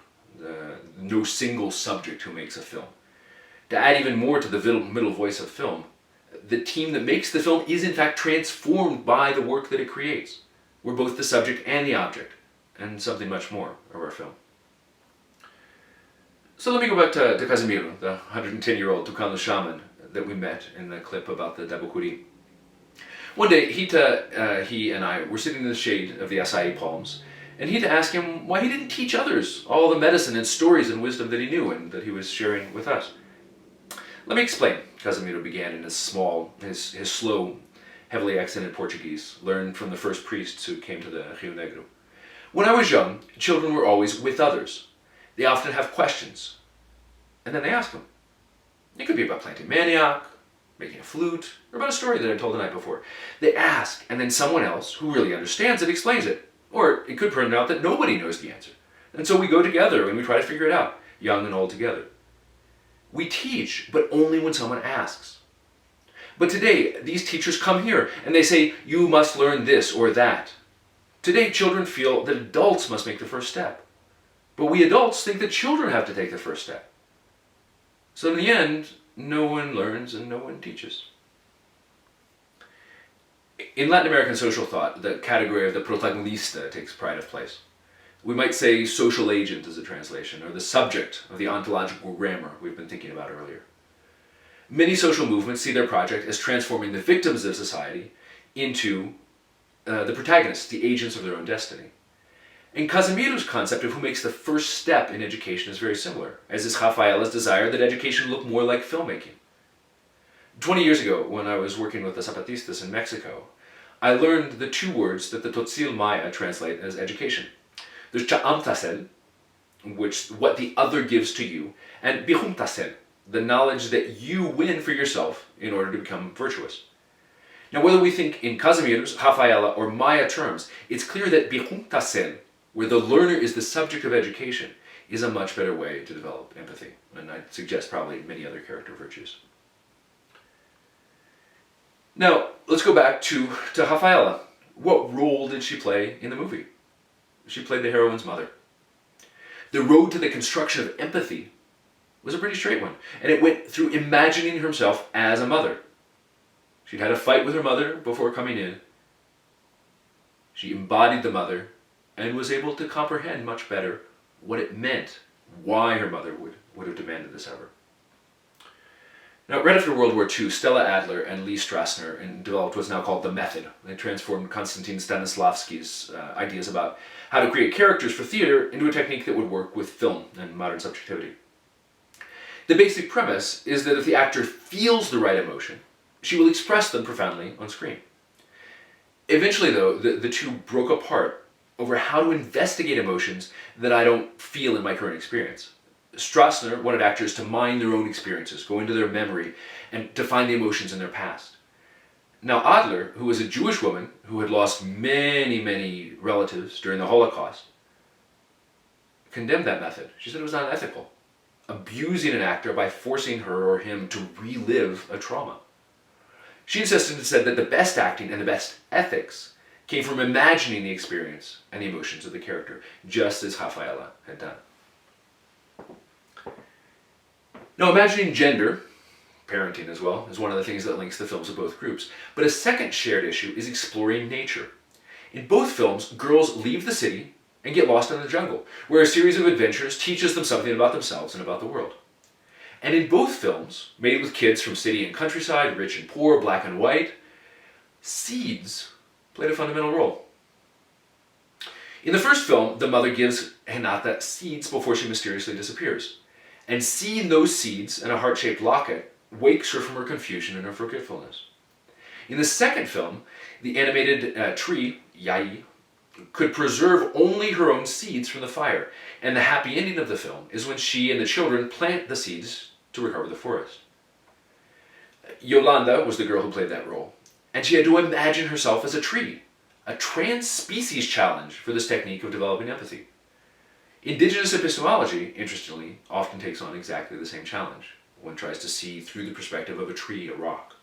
no single subject who makes a film. To add even more to the middle voice of film, the team that makes the film is in fact transformed by the work that it creates. We're both the subject and the object, and something much more of our film. So let me go back to Casimiro, the 110-year-old Tucano shaman that we met in the clip about the Dabukuri. One day, he and I were sitting in the shade of the acai palms, and Hita asked him why he didn't teach others all the medicine and stories and wisdom that he knew and that he was sharing with us. Let me explain, Casimiro began in his slow, heavily accented Portuguese, learned from the first priests who came to the Rio Negro. When I was young, children were always with others. They often have questions, and then they ask them. It could be about planting manioc, making a flute, or about a story that I told the night before. They ask, and then someone else, who really understands it, explains it. Or it could turn out that nobody knows the answer. And so we go together and we try to figure it out, young and old together. We teach, but only when someone asks. But today, these teachers come here and they say, you must learn this or that. Today, children feel that adults must make the first step. But we adults think that children have to take the first step. So in the end, no one learns and no one teaches. In Latin American social thought, the category of the protagonista takes pride of place. We might say social agent as a translation, or the subject of the ontological grammar we've been thinking about earlier. Many social movements see their project as transforming the victims of society into the protagonists, the agents of their own destiny. And Casimiro's concept of who makes the first step in education is very similar, as is Rafaela's desire that education look more like filmmaking. 20 years ago, when I was working with the Zapatistas in Mexico, I learned the two words that the Tzotzil Maya translate as education. There's cha'amtasel, what the other gives to you, and bihumtasel, the knowledge that you win for yourself in order to become virtuous. Now, whether we think in Casimiro's, Rafaela, or Maya terms, it's clear that bihumtasel, where the learner is the subject of education, is a much better way to develop empathy, and I'd suggest probably many other character virtues. Now, let's go back to Rafaela. What role did she play in the movie? She played the heroine's mother. The road to the construction of empathy was a pretty straight one, and it went through imagining herself as a mother. She'd had a fight with her mother before coming in. She embodied the mother and was able to comprehend much better what it meant, why her mother would have demanded this of her. Now, right after World War II, Stella Adler and Lee Strasser developed what's now called the method. They transformed Konstantin Stanislavski's ideas about how to create characters for theater into a technique that would work with film and modern subjectivity. The basic premise is that if the actor feels the right emotion, she will express them profoundly on screen. Eventually, though, the two broke apart over how to investigate emotions that I don't feel in my current experience. Strasser wanted actors to mine their own experiences, go into their memory, and to find the emotions in their past. Now Adler, who was a Jewish woman who had lost many, many relatives during the Holocaust, condemned that method. She said it was unethical, abusing an actor by forcing her or him to relive a trauma. She insisted and said that the best acting and the best ethics came from imagining the experience and the emotions of the character, just as Rafaela had done. Now, imagining gender, parenting as well, is one of the things that links the films of both groups. But a second shared issue is exploring nature. In both films, girls leave the city and get lost in the jungle, where a series of adventures teaches them something about themselves and about the world. And in both films, made with kids from city and countryside, rich and poor, black and white, seeds played a fundamental role. In the first film, the mother gives Renata seeds before she mysteriously disappears. And seeing those seeds in a heart-shaped locket wakes her from her confusion and her forgetfulness. In the second film, the animated tree, Yai, could preserve only her own seeds from the fire, and the happy ending of the film is when she and the children plant the seeds to recover the forest. Yolanda was the girl who played that role, and she had to imagine herself as a tree, a trans-species challenge for this technique of developing empathy. Indigenous epistemology, interestingly, often takes on exactly the same challenge. One tries to see through the perspective of a tree, a rock.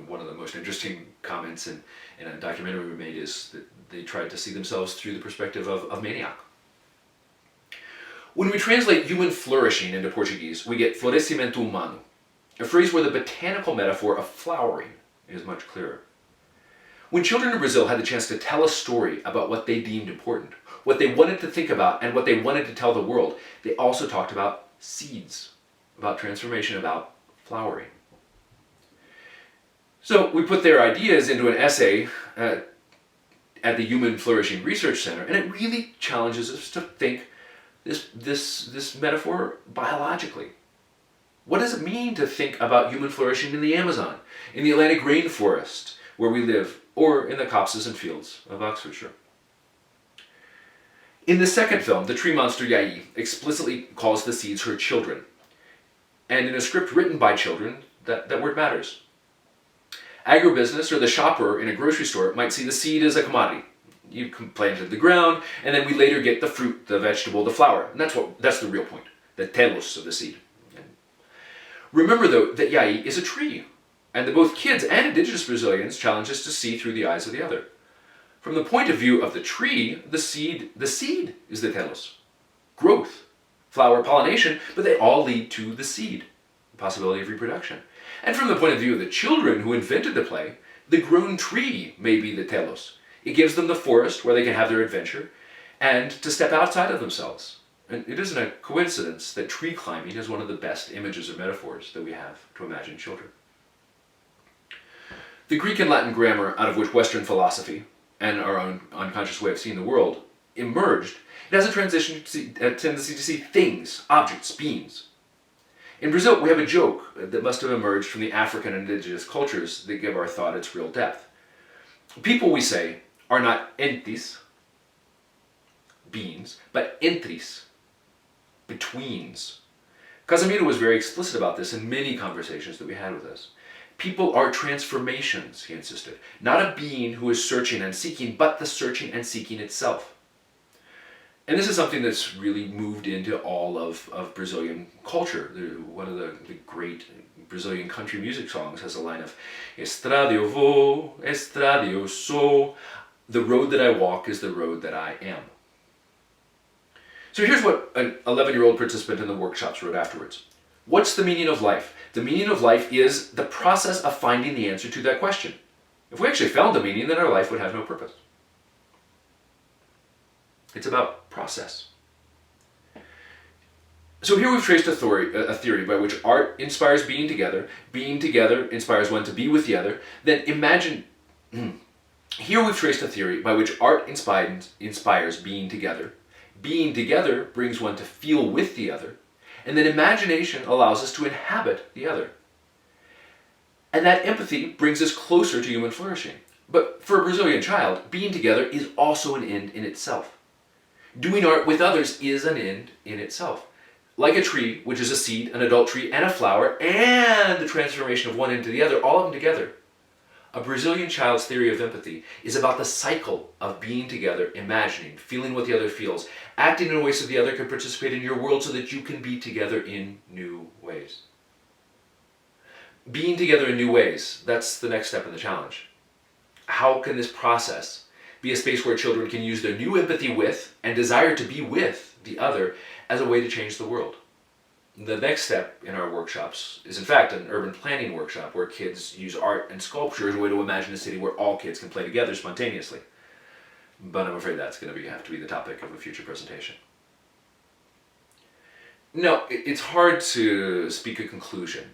One of the most interesting comments in a documentary we made is that they tried to see themselves through the perspective of maniac. When we translate human flourishing into Portuguese, we get florescimento humano, a phrase where the botanical metaphor of flowering is much clearer. When children in Brazil had the chance to tell a story about what they deemed important, what they wanted to think about, and what they wanted to tell the world, they also talked about seeds, about transformation, about flowering. So we put their ideas into an essay at the Human Flourishing Research Center, and it really challenges us to think this metaphor biologically. What does it mean to think about human flourishing in the Amazon, in the Atlantic rainforest, where we live, or in the copses and fields of Oxfordshire? In the second film, the tree monster Yai explicitly calls the seeds her children. And in a script written by children, that word matters. Agribusiness or the shopper in a grocery store might see the seed as a commodity. You plant it in the ground, and then we later get the fruit, the vegetable, the flower. And that's the real point, the telos of the seed. Remember, though, that Yai is a tree, and that both kids and indigenous Brazilians challenge us to see through the eyes of the other. From the point of view of the tree, the seed is the telos. Growth, flower, pollination, but they all lead to the seed, the possibility of reproduction. And from the point of view of the children who invented the play, the grown tree may be the telos. It gives them the forest where they can have their adventure and to step outside of themselves. And it isn't a coincidence that tree climbing is one of the best images or metaphors that we have to imagine children. The Greek and Latin grammar out of which Western philosophy and our own unconscious way of seeing the world emerged, it has a tendency to see things, objects, beings. In Brazil, we have a joke that must have emerged from the African and indigenous cultures that give our thought its real depth. People, we say, are not entes, beings, but entries, betweens. Casimiro was very explicit about this in many conversations that we had with us. People are transformations, he insisted. Not a being who is searching and seeking, but the searching and seeking itself. And this is something that's really moved into all of Brazilian culture. One of the great Brazilian country music songs has a line of Estrada eu vou, estrada eu sou. The road that I walk is the road that I am. So here's what an 11-year-old participant in the workshops wrote afterwards. What's the meaning of life? The meaning of life is the process of finding the answer to that question. If we actually found the meaning, then our life would have no purpose. It's about process. So here we've traced a theory by which art inspires being together inspires one to be with the other. Then imagine, here we've traced a theory by which art inspires being together brings one to feel with the other, and then imagination allows us to inhabit the other. And that empathy brings us closer to human flourishing. But for a Brazilian child, being together is also an end in itself. Doing art with others is an end in itself. Like a tree, which is a seed, an adult tree, and a flower, and the transformation of one into the other, all of them together. A Brazilian child's theory of empathy is about the cycle of being together, imagining, feeling what the other feels, acting in ways so the other can participate in your world so that you can be together in new ways. Being together in new ways, that's the next step in the challenge. How can this process be a space where children can use their new empathy with and desire to be with the other as a way to change the world? The next step in our workshops is in fact an urban planning workshop where kids use art and sculpture as a way to imagine a city where all kids can play together spontaneously. But I'm afraid that's going to have to be the topic of a future presentation. No, it's hard to speak a conclusion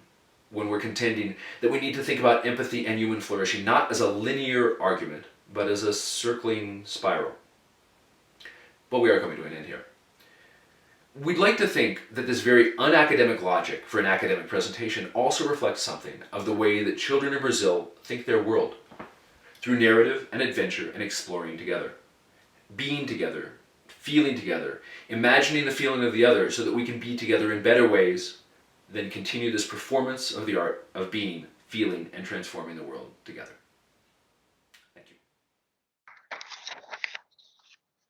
when we're contending that we need to think about empathy and human flourishing not as a linear argument, but as a circling spiral. But we are coming to an end here. We'd like to think that this very unacademic logic for an academic presentation also reflects something of the way that children in Brazil think their world, through narrative and adventure and exploring together. Being together, feeling together, imagining the feeling of the other so that we can be together in better ways than continue this performance of the art of being, feeling, and transforming the world together. Thank you.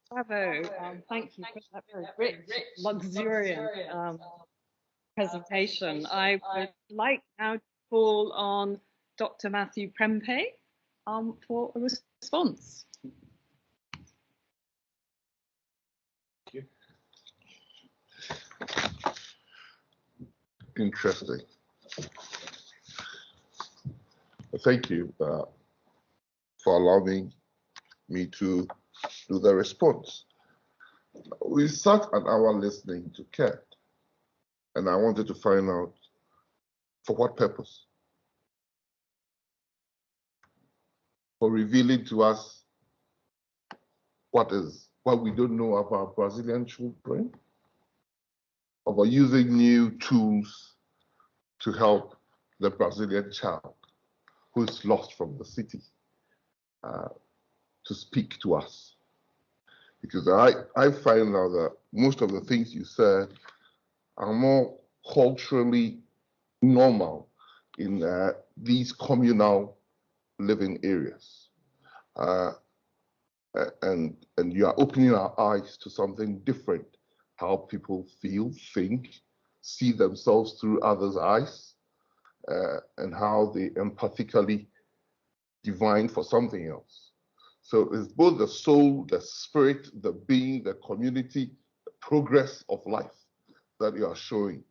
Bravo. Thank you for that very rich, luxuriant presentation. I would like now to call on Dr. Matthew Prempe for a response. Thank you. Interesting. Thank you for allowing me to do the response. We sat an hour listening to Kat, and I wanted to find out for what purpose? For revealing to us what we don't know about Brazilian children, about using new tools to help the Brazilian child who is lost from the city to speak to us. Because I find out that most of the things you said are more culturally normal in these communal living areas. And you are opening our eyes to something different, how people feel, think, see themselves through others' eyes, and how they empathically divine for something else. So it's both the soul, the spirit, the being, the community, the progress of life that you are showing.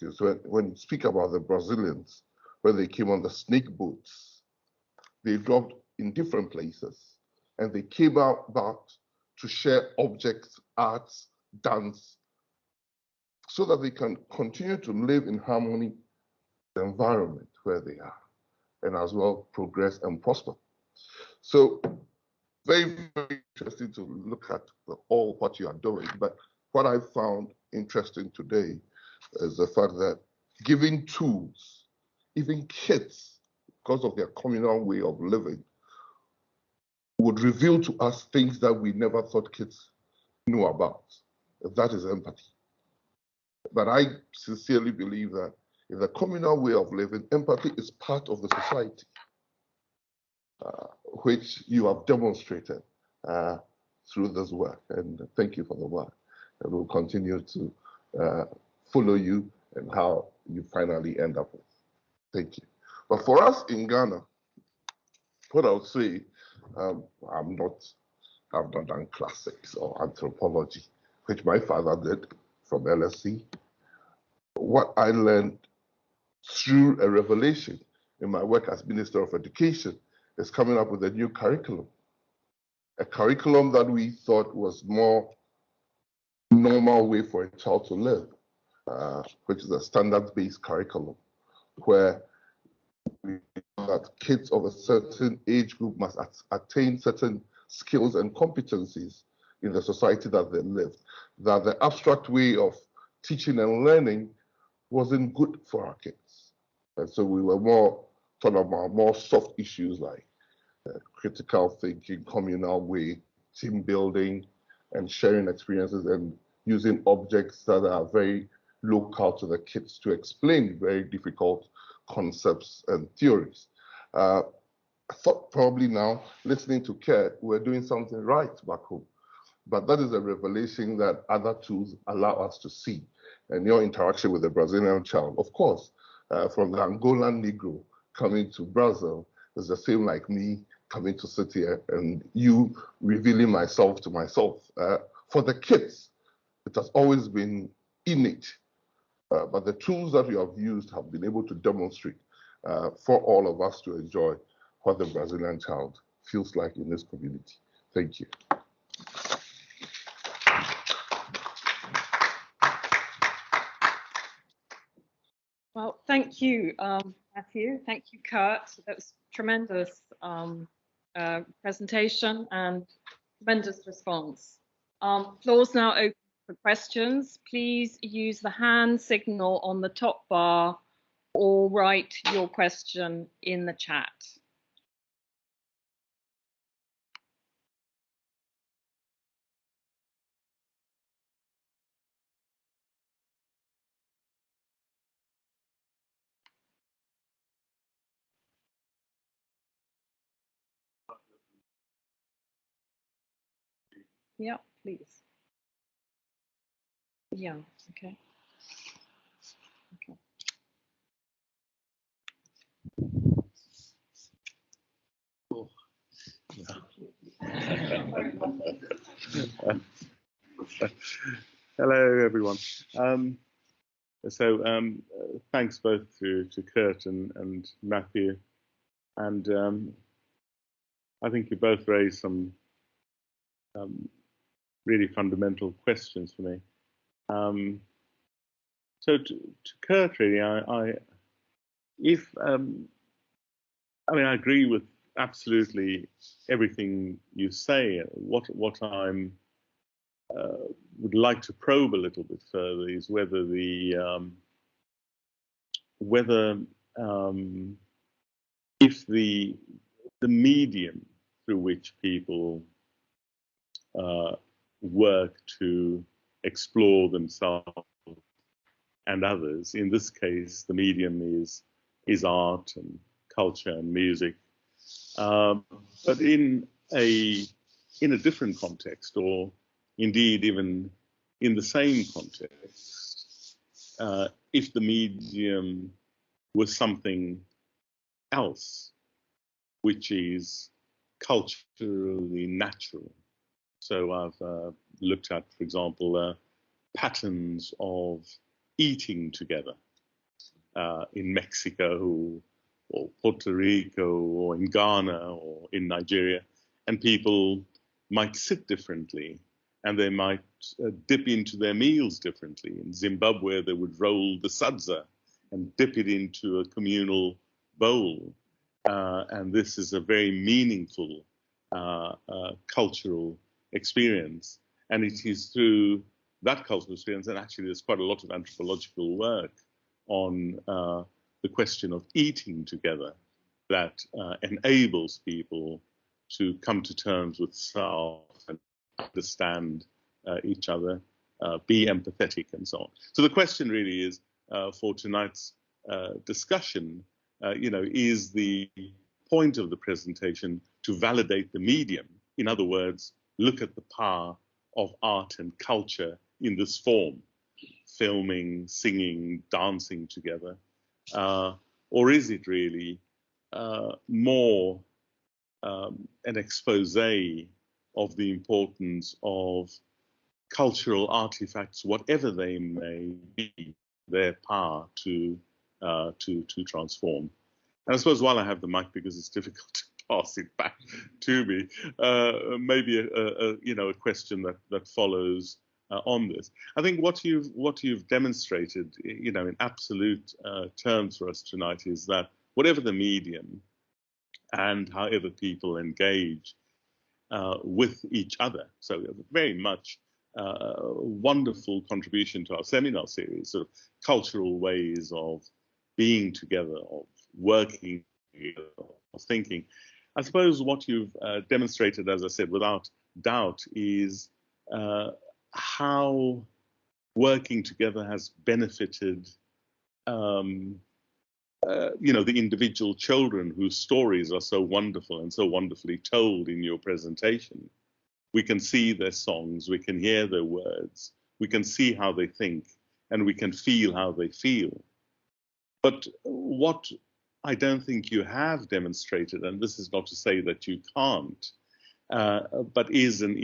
Because when you speak about the Brazilians, when they came on the snake boats, they dropped in different places, and they came about to share objects, arts, dance, so that they can continue to live in harmony with the environment where they are, and as well progress and prosper. So very, very interesting to look at all what you are doing. But what I found interesting today is the fact that giving tools, even kids, because of their communal way of living, would reveal to us things that we never thought kids knew about. That is empathy. But I sincerely believe that in the communal way of living, empathy is part of the society, which you have demonstrated through this work. And thank you for the work. And we'll continue to follow you and how you finally end up with. Thank you. But for us in Ghana, what I would say, I've not done classics or anthropology, which my father did from LSE. What I learned through a revelation in my work as Minister of Education is coming up with a new curriculum. A curriculum that we thought was more normal way for a child to live, which is a standards-based curriculum, where we know that kids of a certain age group must attain certain skills and competencies in the society that they live. That the abstract way of teaching and learning wasn't good for our kids. And so we were more talking about more soft issues like critical thinking, communal way, team building, and sharing experiences and using objects that are very local to the kids to explain very difficult concepts and theories. I thought probably now, listening to Kurt, we're doing something right back home. But that is a revelation that other tools allow us to see. And your interaction with the Brazilian child, of course, from the Angolan Negro coming to Brazil is the same like me coming to sit here and you revealing myself to myself. For the kids, it has always been innate. But the tools that we have used have been able to demonstrate for all of us to enjoy what the Brazilian child feels like in this community. Thank you. Well, thank you, Matthew. Thank you, Kurt. That was tremendous presentation and tremendous response. Floor's now open for questions. Please use the hand signal on the top bar or write your question in the chat. Yeah, please. Yeah, okay. Okay. Hello, everyone. Thanks both to Kurt and Matthew. And I think you both raised some really fundamental questions for me. So to Kurt, really, I agree with absolutely everything you say. What I'm would like to probe a little bit further is whether if the medium through which people work to explore themselves and others, in this case, the medium is art and culture and music, but in a different context, or indeed even in the same context, if the medium was something else, which is culturally natural. So I've looked at, for example, patterns of eating together in Mexico or Puerto Rico or in Ghana or in Nigeria, and people might sit differently and they might dip into their meals differently. In Zimbabwe, they would roll the sadza and dip it into a communal bowl. And this is a very meaningful cultural experience. And it is through that cultural experience, and actually there's quite a lot of anthropological work on the question of eating together that enables people to come to terms with self and understand each other, be empathetic and so on. So the question really is, for tonight's discussion, is the point of the presentation to validate the medium? In other words, look at the power of art and culture in this form, filming, singing, dancing together? Or is it really more an expose of the importance of cultural artifacts, whatever they may be, their power to transform? And I suppose while I have the mic, because it's difficult to pass it back to me, maybe a question that follows on this. I think what you've demonstrated, in absolute terms for us tonight, is that whatever the medium and however people engage with each other, so very much a wonderful contribution to our seminar series, sort of cultural ways of being together, of working, of thinking. I suppose what you've demonstrated, as I said, without doubt, is how working together has benefited, the individual children whose stories are so wonderful and so wonderfully told in your presentation. We can see their songs, we can hear their words, we can see how they think, and we can feel how they feel. But what I don't think you have demonstrated, and this is not to say that you can't, but is an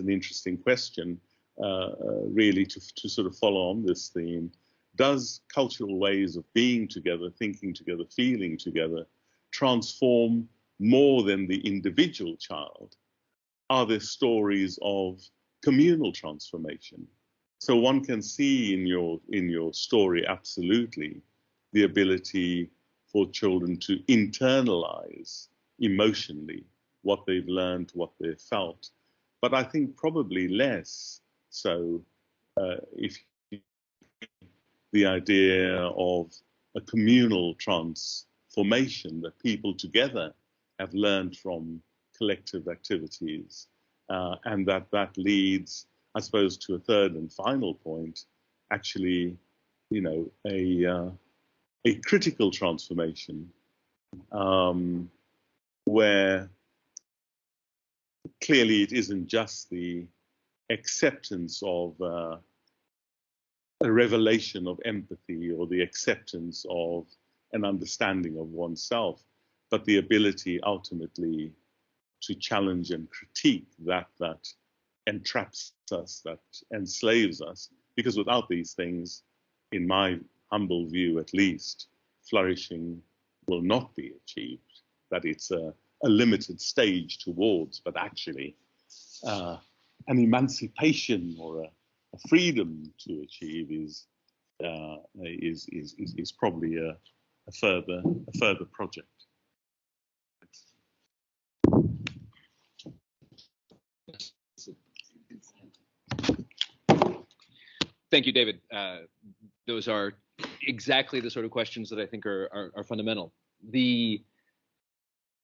interesting question, really, to sort of follow on this theme. Does cultural ways of being together, thinking together, feeling together, transform more than the individual child? Are there stories of communal transformation? So one can see in your story absolutely the ability for children to internalize emotionally what they've learned, what they've felt. But I think probably less so if the idea of a communal transformation, that people together have learned from collective activities, and that leads, I suppose, to a third and final point, actually, a critical transformation, where clearly it isn't just the acceptance of a revelation of empathy or the acceptance of an understanding of oneself, but the ability ultimately to challenge and critique that entraps us, that enslaves us, because without these things, in my humble view at least, flourishing will not be achieved. That it's a limited stage towards, but actually an emancipation or a freedom to achieve is probably a further project. Thank you, David. Those are exactly the sort of questions that I think are fundamental.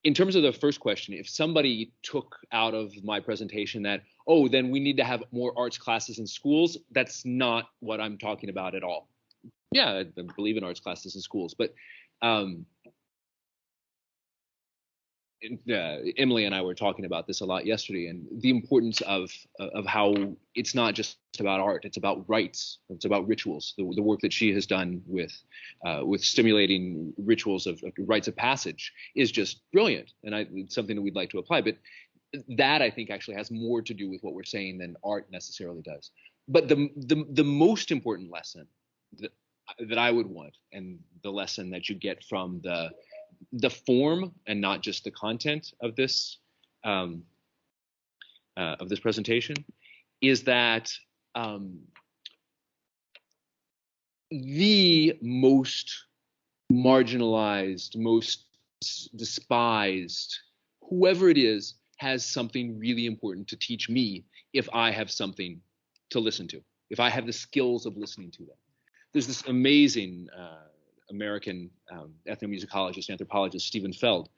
In terms of the first question, if somebody took out of my presentation that, oh, then we need to have more arts classes in schools, that's not what I'm talking about at all. Yeah, I believe in arts classes in schools, but Emily and I were talking about this a lot yesterday, and the importance of how it's not just about art, it's about rites, it's about rituals. The work that she has done with stimulating rituals of rites of passage is just brilliant, and it's something that we'd like to apply. But that, I think, actually has more to do with what we're saying than art necessarily does. But the most important lesson that I would want, and the lesson that you get from the form and not just the content of this presentation, is that the most marginalized, most despised, whoever it is, has something really important to teach me if I have something to listen to, if I have the skills of listening to them. There's this amazing American ethnomusicologist, anthropologist, Stephen Feld,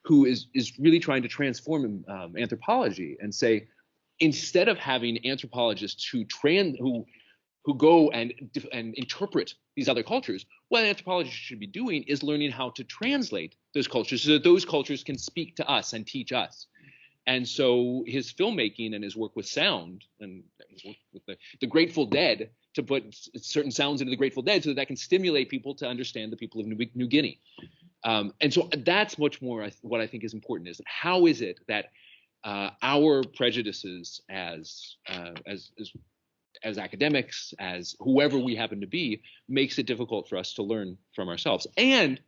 who is really trying to transform anthropology and say, instead of having anthropologists who go and interpret these other cultures, what anthropologists should be doing is learning how to translate those cultures so that those cultures can speak to us and teach us. And so his filmmaking and his work with sound and his work with the Grateful Dead, to put certain sounds into the Grateful Dead so that can stimulate people to understand the people of New Guinea. And so that's much more what I think is important, is how is it that our prejudices as academics, as whoever we happen to be, makes it difficult for us to learn from ourselves. And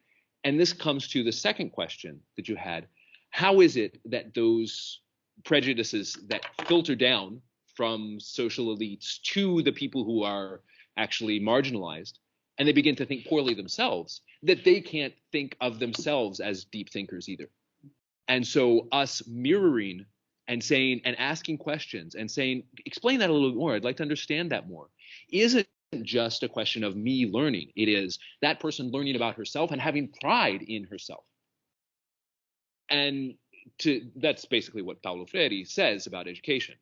this comes to the second question that you had. How is it that those prejudices that filter down from social elites to the people who are actually marginalized, and they begin to think poorly themselves, that they can't think of themselves as deep thinkers either? And so us mirroring and saying and asking questions and saying, explain that a little bit more, I'd like to understand that more, isn't just a question of me learning. It is that person learning about herself and having pride in herself. And that's basically what Paulo Freire says about education.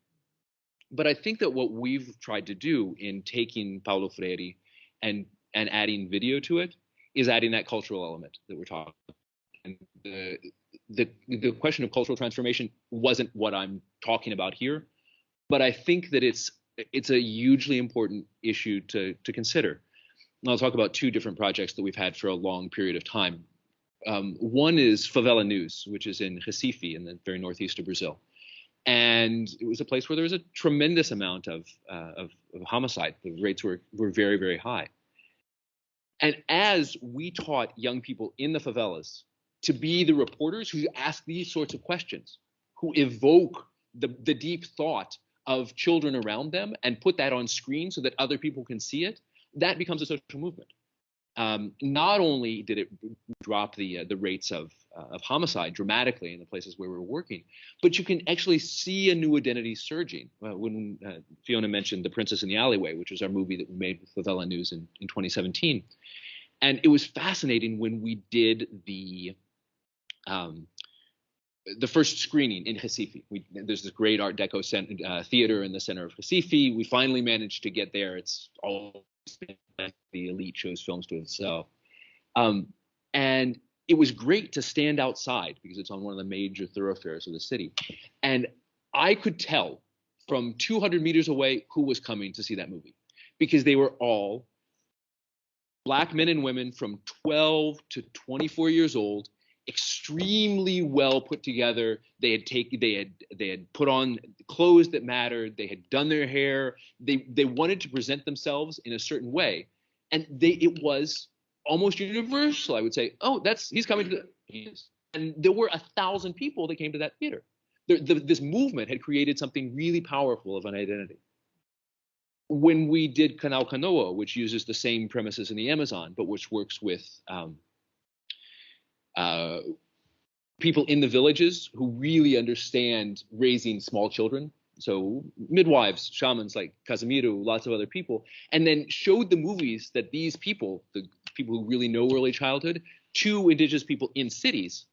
But I think that what we've tried to do in taking Paulo Freire and adding video to it is adding that cultural element that we're talking about. And the question of cultural transformation wasn't what I'm talking about here, but I think that it's a hugely important issue to consider. And I'll talk about two different projects that we've had for a long period of time. One is Favela News, which is in Recife, in the very northeast of Brazil. And it was a place where there was a tremendous amount of homicide. The rates were very, very high. And as we taught young people in the favelas to be the reporters who ask these sorts of questions, who evoke the deep thought of children around them and put that on screen so that other people can see it, that becomes a social movement. Not only did it drop the rates of homicide dramatically in the places where we were working, but you can actually see a new identity surging. When Fiona mentioned The Princess in the Alleyway, which was our movie that we made with Favela News in 2017. And it was fascinating when we did the first screening in Recife. There's this great Art Deco theater in the center of Recife. We finally managed to get there. It's all the elite shows films to itself. And it was great to stand outside because it's on one of the major thoroughfares of the city. And I could tell from 200 meters away who was coming to see that movie, because they were all Black men and women from 12 to 24 years old, extremely well put together. They had put on clothes that mattered. They had done their hair. They wanted to present themselves in a certain way, and it was almost universal. I would say, oh, he's coming to the, and there were 1,000 people that came to that theater. This movement had created something really powerful of an identity. When we did Canal Canoa, which uses the same premises in the Amazon, but which works with people in the villages who really understand raising small children. So midwives, shamans like Casimiro, lots of other people, and then showed the movies that these people, the people who really know early childhood, to indigenous people in cities.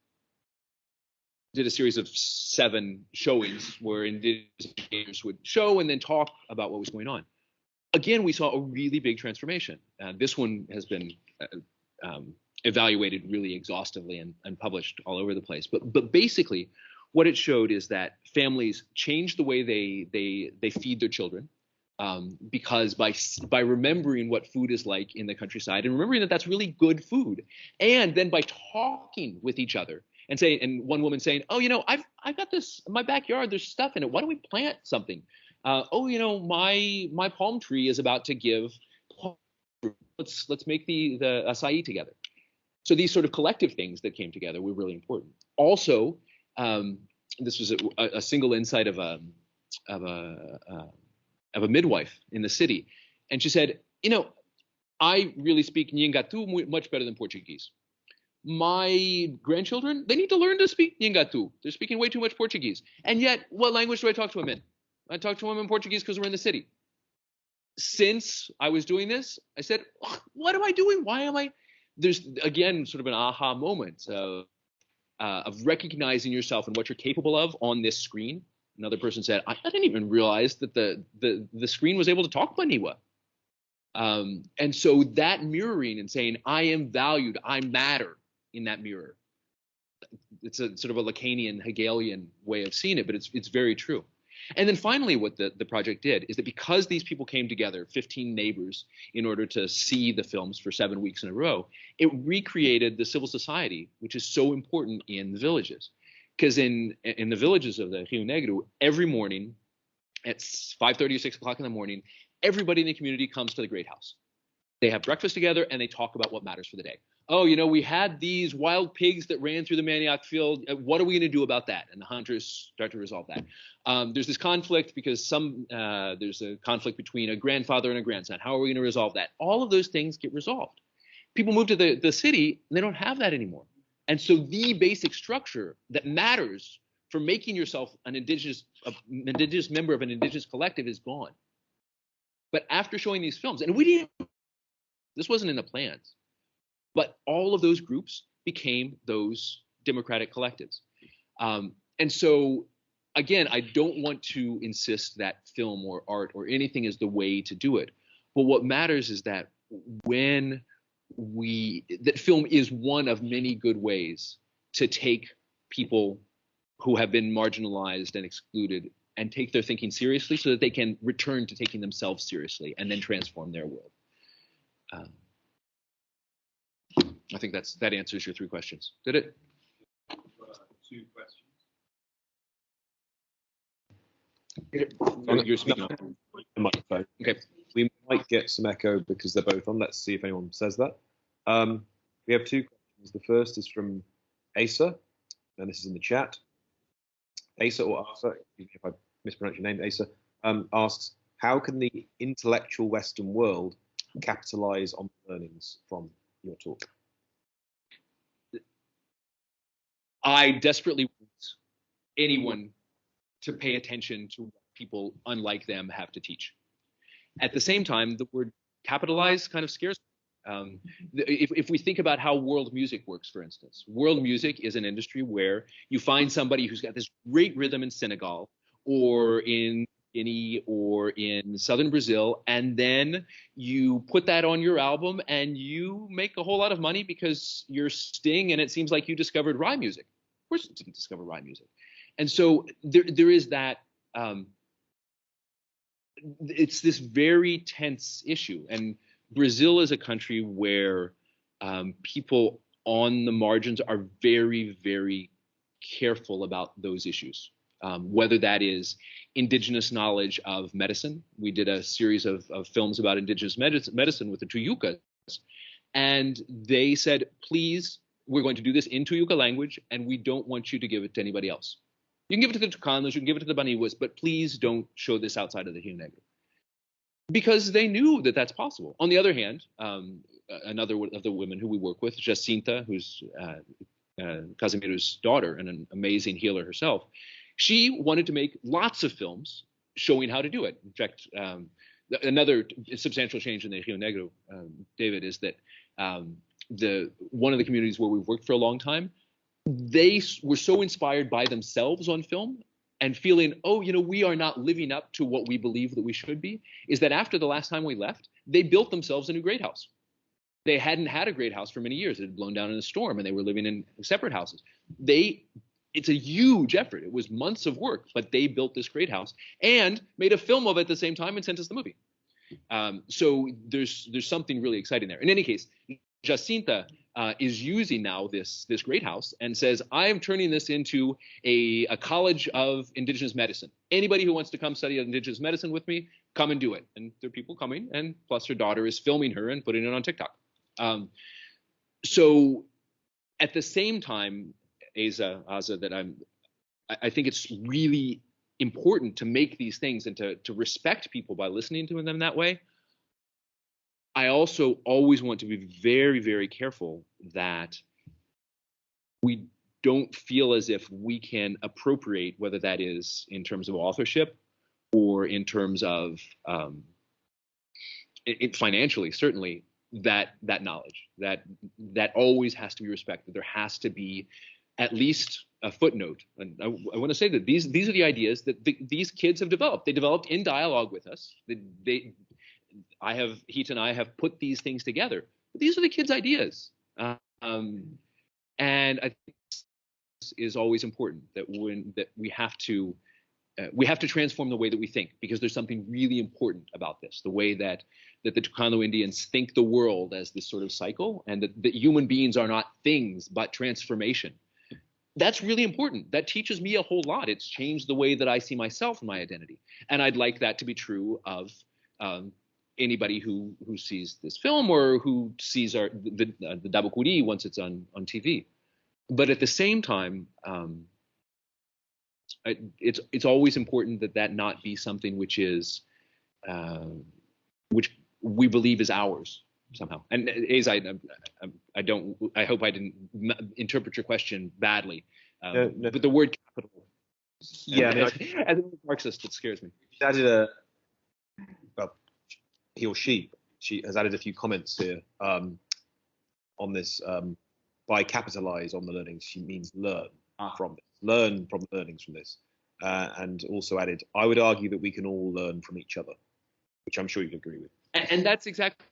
Did a series of 7 showings where indigenous would show and then talk about what was going on. Again, we saw a really big transformation. This one has been evaluated really exhaustively and published all over the place. But basically, what it showed is that families changed the way they feed their children, because by remembering what food is like in the countryside and remembering that that's really good food, and then by talking with each other and saying, and one woman saying, oh, I've got this in my backyard. There's stuff in it. Why don't we plant something? My palm tree is about to give. Let's make the acai together. So these sort of collective things that came together were really important. Also, this was a single insight of a midwife in the city, and she said, I really speak Nhangatu much better than Portuguese. My grandchildren, they need to learn to speak Nhangatu. They're speaking way too much Portuguese. And yet, what language do I talk to them in? I talk to them in Portuguese because we're in the city. Since I was doing this, I said, what am I doing? Why am I? There's, again, sort of an aha moment of recognizing yourself and what you're capable of on this screen. Another person said, I didn't even realize that the screen was able to talk Paniwa. And so that mirroring and saying, I am valued, I matter in that mirror, it's a sort of a Lacanian, Hegelian way of seeing it, but it's very true. And then finally, what the project did is that because these people came together, 15 neighbors, in order to see the films for 7 weeks in a row, it recreated the civil society, which is so important in the villages. Because in the villages of the Rio Negro, every morning at 5:30 or 6 o'clock in the morning, everybody in the community comes to the Great House. They have breakfast together and they talk about what matters for the day. Oh, you know, we had these wild pigs that ran through the manioc field. What are we going to do about that? And the hunters start to resolve that. There's this conflict because there's a conflict between a grandfather and a grandson. How are we going to resolve that? All of those things get resolved. People move to the city and they don't have that anymore. And so the basic structure that matters for making yourself an indigenous member of an indigenous collective is gone. But after showing these films, and this wasn't in the plans, but all of those groups became those democratic collectives. And so, again, I don't want to insist that film or art or anything is the way to do it. But what matters is that that film is one of many good ways to take people who have been marginalized and excluded and take their thinking seriously so that they can return to taking themselves seriously and then transform their world. I think that answers your 3 questions. Did it? 2 questions. You're speaking up. The microphone. Okay. We might get some echo because they're both on. Let's see if anyone says that. We have 2 questions. The first is from Asa, and this is in the chat. Asa or Asa, if I mispronounce your name, Asa, asks, how can the intellectual Western world capitalize on the learnings from your talk? I desperately want anyone to pay attention to what people unlike them have to teach. At the same time, the word capitalize kind of scares me. If we think about how world music works, for instance, world music is an industry where you find somebody who's got this great rhythm in Senegal or in Guinea or in southern Brazil, and then you put that on your album and you make a whole lot of money because you're Sting and it seems like you discovered rhyme music. Of course you didn't discover rhyme music. And so there is that, it's this very tense issue. And Brazil is a country where people on the margins are very, very careful about those issues. Whether that is indigenous knowledge of medicine. We did a series of films about indigenous medicine with the Tuyucas. And they said, please, we're going to do this in Tuyuca language, and we don't want you to give it to anybody else. You can give it to the Tucanos, you can give it to the Baniwas, but please don't show this outside of the Rio Negro. Because they knew that that's possible. On the other hand, another of the women who we work with, Jacinta, who's Casimiro's daughter and an amazing healer herself, she wanted to make lots of films showing how to do it. In fact, another substantial change in the Rio Negro, David, is that one of the communities where we've worked for a long time, they were so inspired by themselves on film and feeling, oh, you know, we are not living up to what we believe that we should be, is that after the last time we left, they built themselves a new great house. They hadn't had a great house for many years. It had blown down in a storm and they were living in separate houses. It's a huge effort. It was months of work, but they built this great house and made a film of it at the same time and sent us the movie. So there's something really exciting there. In any case, Jacinta is using now this great house and says, I am turning this into a college of indigenous medicine. Anybody who wants to come study indigenous medicine with me, come and do it. And there are people coming, and plus her daughter is filming her and putting it on TikTok. So at the same time, Asa, that I think it's really important to make these things and to respect people by listening to them that way. I also always want to be very, very careful that we don't feel as if we can appropriate, whether that is in terms of authorship or in terms of financially, certainly, that knowledge. That always has to be respected. There has to be at least a footnote. And I want to say that these are the ideas that these kids have developed. They developed in dialogue with us. Heat and I have put these things together. But these are the kids' ideas. And I think is always important. That we have to transform the way that we think, because there's something really important about this. The way that the Chicano Indians think the world as this sort of cycle, and that human beings are not things but transformation. That's really important. That teaches me a whole lot. It's changed the way that I see myself and my identity. And I'd like that to be true of anybody who sees this film or who sees the Dabukuri once it's on TV. But at the same time, it's always important that not be something which is which we believe is ours somehow. And as I hope I didn't interpret your question badly. No. But the word capital, yeah, as a Marxist, it scares me. He or she has added a few comments here on this. By capitalize on the learnings, she means learn from this. Learn from learnings from this. And also added, I would argue that we can all learn from each other, which I'm sure you'd agree with. And that's exactly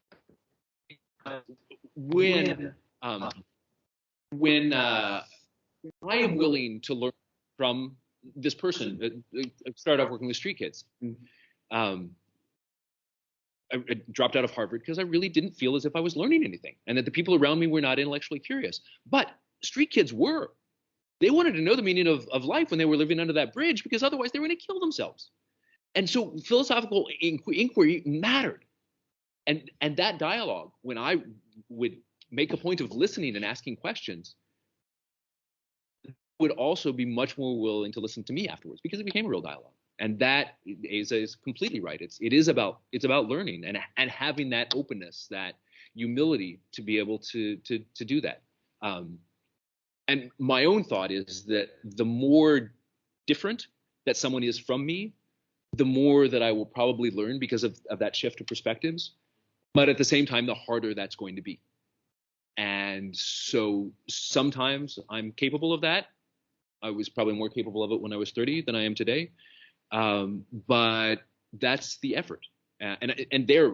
when I am willing to learn from this person. I started off working with street kids. I dropped out of Harvard because I really didn't feel as if I was learning anything, and that the people around me were not intellectually curious. But street kids were. They wanted to know the meaning of life when they were living under that bridge, because otherwise they were going to kill themselves. And so philosophical inquiry mattered. And that dialogue, when I would make a point of listening and asking questions, would also be much more willing to listen to me afterwards, because it became a real dialogue. And that is completely right. It's about learning and having that openness, that humility to be able to do that. And my own thought is that the more different that someone is from me, the more that I will probably learn because of that shift of perspectives. But at the same time, the harder that's going to be. And so sometimes I'm capable of that. I was probably more capable of it when I was 30 than I am today. But that's the effort. And there,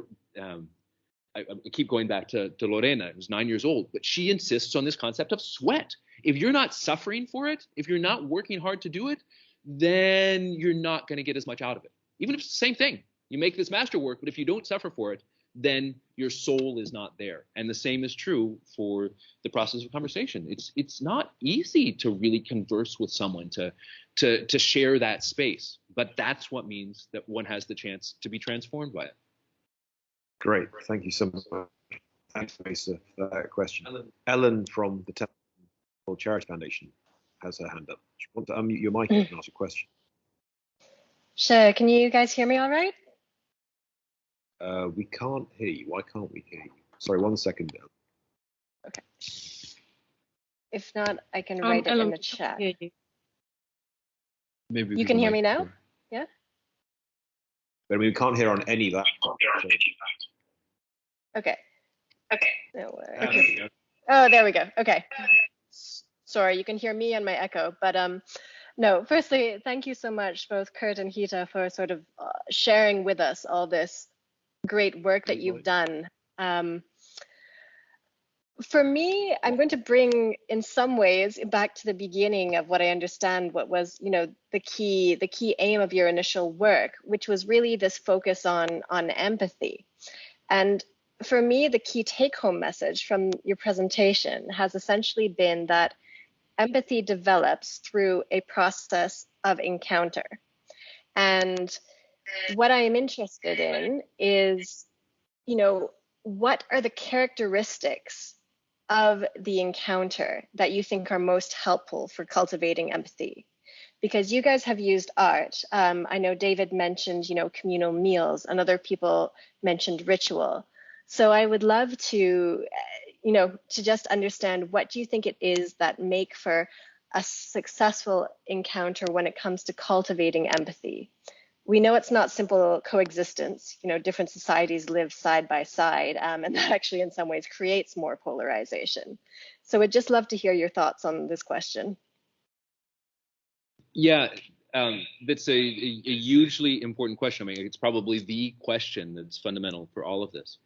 I keep going back to Lorena, who's 9 years old, but she insists on this concept of sweat. If you're not suffering for it, if you're not working hard to do it, then you're not going to get as much out of it. Even if it's the same thing. You make this masterwork, but if you don't suffer for it, then your soul is not there. And the same is true for the process of conversation. It's not easy to really converse with someone, to share that space. But that's what means that one has the chance to be transformed by it. Great. Thank you so much. Thanks, Mesa, for that question. Ellen from the Temple Charity Foundation has her hand up. She wants to unmute your mic and ask a question. Sure. Can you guys hear me all right? We can't hear you. Why can't we hear you? Sorry, 1 second. Okay. If not, I can write it in the chat. Maybe you can hear me now? Yeah? But we can't hear on any laptop. Okay. No worries. Okay. Oh, there we go. Okay. Sorry, you can hear me and my echo, but no, firstly, thank you so much, both Kurt and Hita, for sort of sharing with us all this great work that you've done. For me, I'm going to bring, in some ways, back to the beginning of what I understand what was, the key aim of your initial work, which was really this focus on empathy. And for me, the key take-home message from your presentation has essentially been that empathy develops through a process of encounter. And what I am interested in is, what are the characteristics of the encounter that you think are most helpful for cultivating empathy? Because you guys have used art. I know David mentioned, communal meals, and other people mentioned ritual. So I would love to, to just understand, what do you think it is that make for a successful encounter when it comes to cultivating empathy? We know it's not simple coexistence. Different societies live side by side, and that actually in some ways creates more polarization. So I'd just love to hear your thoughts on this question. Yeah, that's a hugely important question. I mean, it's probably the question that's fundamental for all of this.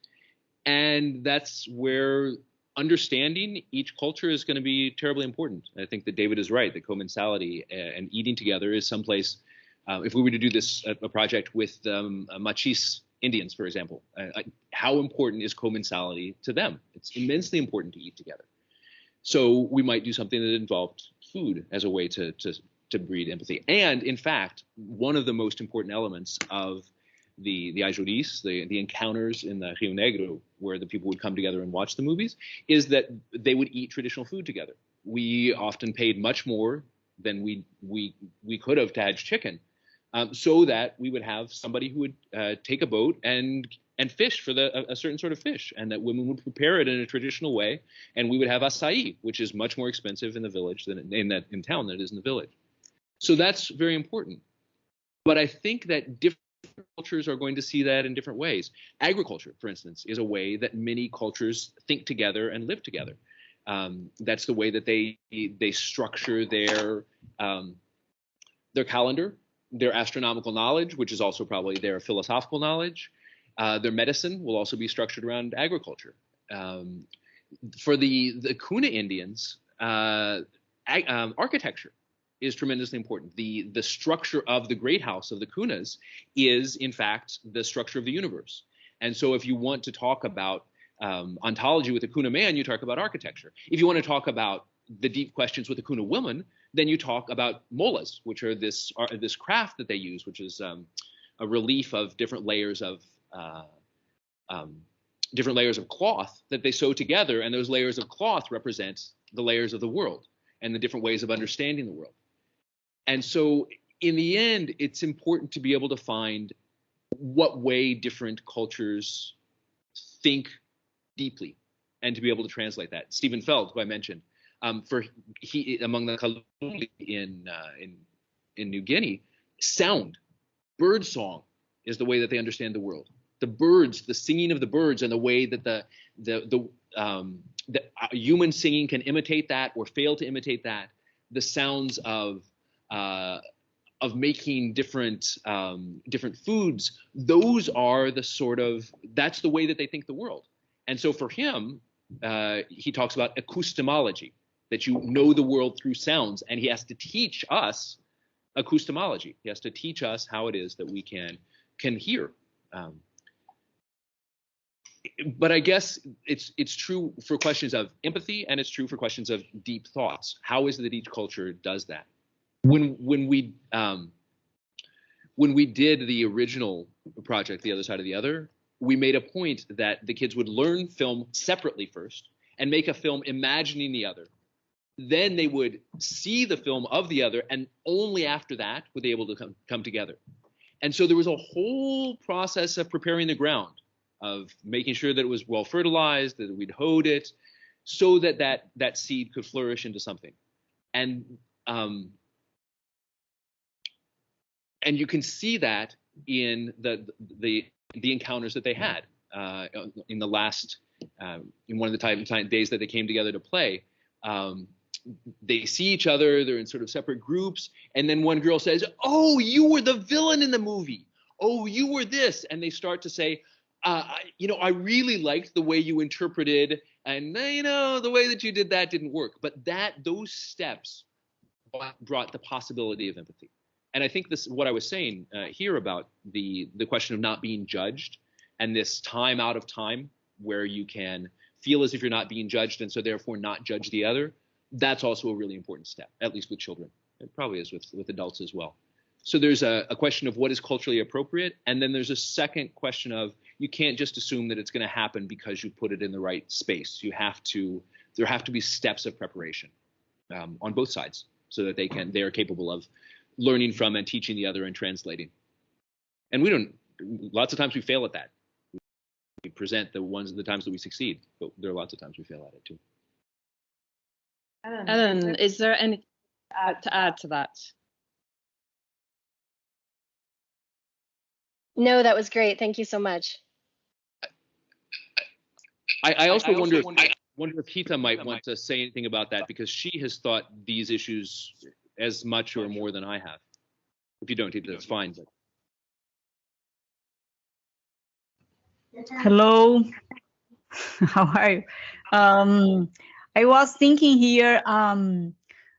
And that's where understanding each culture is going to be terribly important. I think that David is right, that commensality and eating together is someplace. If we were to do this a project with Machis Indians, for example, how important is commensality to them? It's immensely important to eat together. So we might do something that involved food as a way to breed empathy. And in fact, one of the most important elements of the ajuris, the encounters in the Rio Negro, where the people would come together and watch the movies, is that they would eat traditional food together. We often paid much more than we could have to have chicken, so that we would have somebody who would take a boat and fish for a certain sort of fish, and that women would prepare it in a traditional way, and we would have acai, which is much more expensive in the village than in town than it is in the village. So that's very important. But I think that different cultures are going to see that in different ways. Agriculture, for instance, is a way that many cultures think together and live together. That's the way that they structure their calendar, their astronomical knowledge, which is also probably their philosophical knowledge. Their medicine will also be structured around agriculture. For the Kuna Indians, architecture is tremendously important. The structure of the great house of the Kunas is, in fact, the structure of the universe. And so if you want to talk about ontology with a Kuna man, you talk about architecture. If you want to talk about the deep questions with a Kuna woman, then you talk about molas, which are this craft that they use, which is a relief of different layers of cloth that they sew together, and those layers of cloth represent the layers of the world and the different ways of understanding the world. And so in the end, it's important to be able to find what way different cultures think deeply and to be able to translate that. Stephen Feld, who I mentioned, among the Kaluri in New Guinea, sound, bird song is the way that they understand the world. The birds, the singing of the birds, and the way that the human singing can imitate that or fail to imitate that. The sounds of making different foods. Those are that's the way that they think the world. And so for him, he talks about acoustemology, that you know the world through sounds, and he has to teach us acoustemology. He has to teach us how it is that we can hear. But I guess it's true for questions of empathy, and it's true for questions of deep thoughts. How is it that each culture does that? When we did the original project, The Other Side of the Other, we made a point that the kids would learn film separately first and make a film imagining the other. Then they would see the film of the other, and only after that would they able to come together. And so there was a whole process of preparing the ground, of making sure that it was well fertilized, that we'd hoed it, so that seed could flourish into something. And you can see that in the encounters that they had in the last in one of the days that they came together to play. They see each other, they're in sort of separate groups, and then one girl says, "Oh, you were the villain in the movie. Oh, you were this." And they start to say, I really liked the way you interpreted, and the way that you did that didn't work. But those steps brought the possibility of empathy. And I think this, what I was saying here about the question of not being judged, and this time out of time where you can feel as if you're not being judged, and so therefore not judge the other. That's also a really important step, at least with children. It probably is with adults as well. So there's a question of what is culturally appropriate, and then there's a second question of you can't just assume that it's going to happen because you put it in the right space. There have to be steps of preparation on both sides, so that they are capable of learning from and teaching the other and translating. And lots of times we fail at that. We present the times that we succeed, but there are lots of times we fail at it too. Ellen, is there anything to add to that? No, that was great. Thank you so much. I also wonder if Hita might want to say anything about that, because she has thought these issues as much or more than I have. If you don't, Hita, that's fine. But. Hello. How are you? I was thinking here,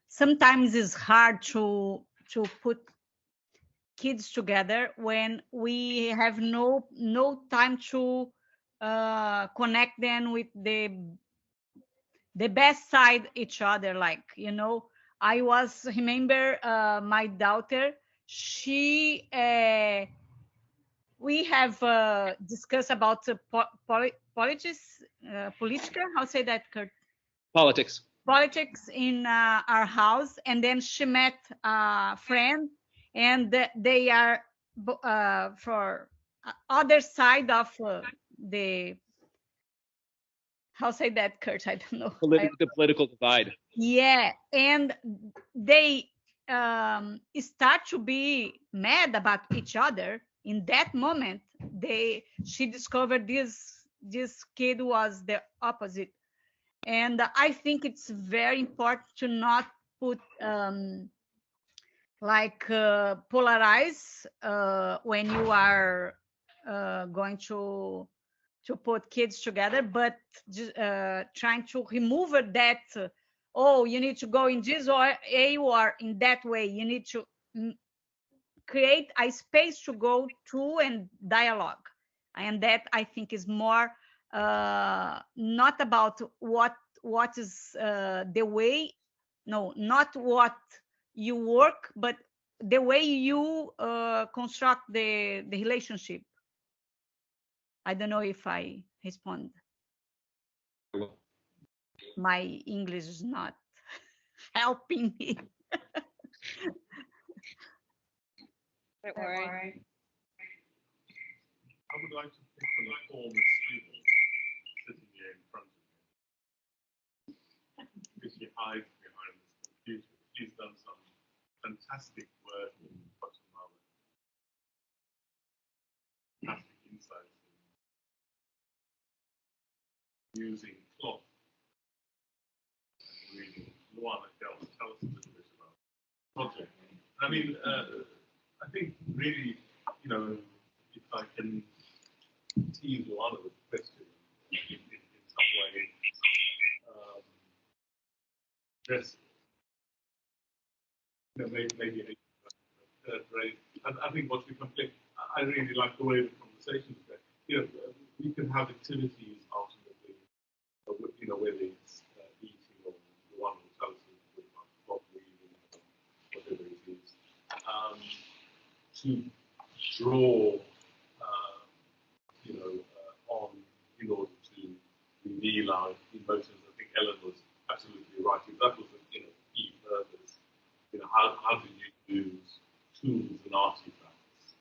sometimes it's hard to put kids together when we have no time to connect them with the best side each other. Like, you know, I was remember my daughter, she we have discussed about politics, political, how say that, Kurt? Politics. Politics in our house, and then she met a friend, and they are for other side of the, how say that, Kurt? I don't know. The political divide. Yeah, and they start to be mad about each other. In that moment, she discovered this kid was the opposite. And I think it's very important to not put polarize when you are going to put kids together, but trying to remove that. Oh, you need to go in this way or in that way. You need to create a space to go to and dialogue, and that I think is more not about what is the way, no, not what you work, but the way you construct the relationship. I don't know if I respond. My English is not helping me. Don't worry. I would like to pick on a former student sitting here in front of me. Because she hides behind this computer. She's done some fantastic work in Guatemala. Fantastic insights in using cloth. Really, Luana, tell us a little bit about the project. I mean, I think really, you know, if I can tease Luana with a question in some way, just, you know, maybe in third grade. I think what we complete, I really like the way the conversations go. You know, we can have activities ultimately, you know, whether it's eating or the one who tells us about reading, whatever it is, to draw, you know, on in order to reveal our emotions. I think Ellen was absolutely right. If that was, you know, key purpose, you know, how do you use tools and artifacts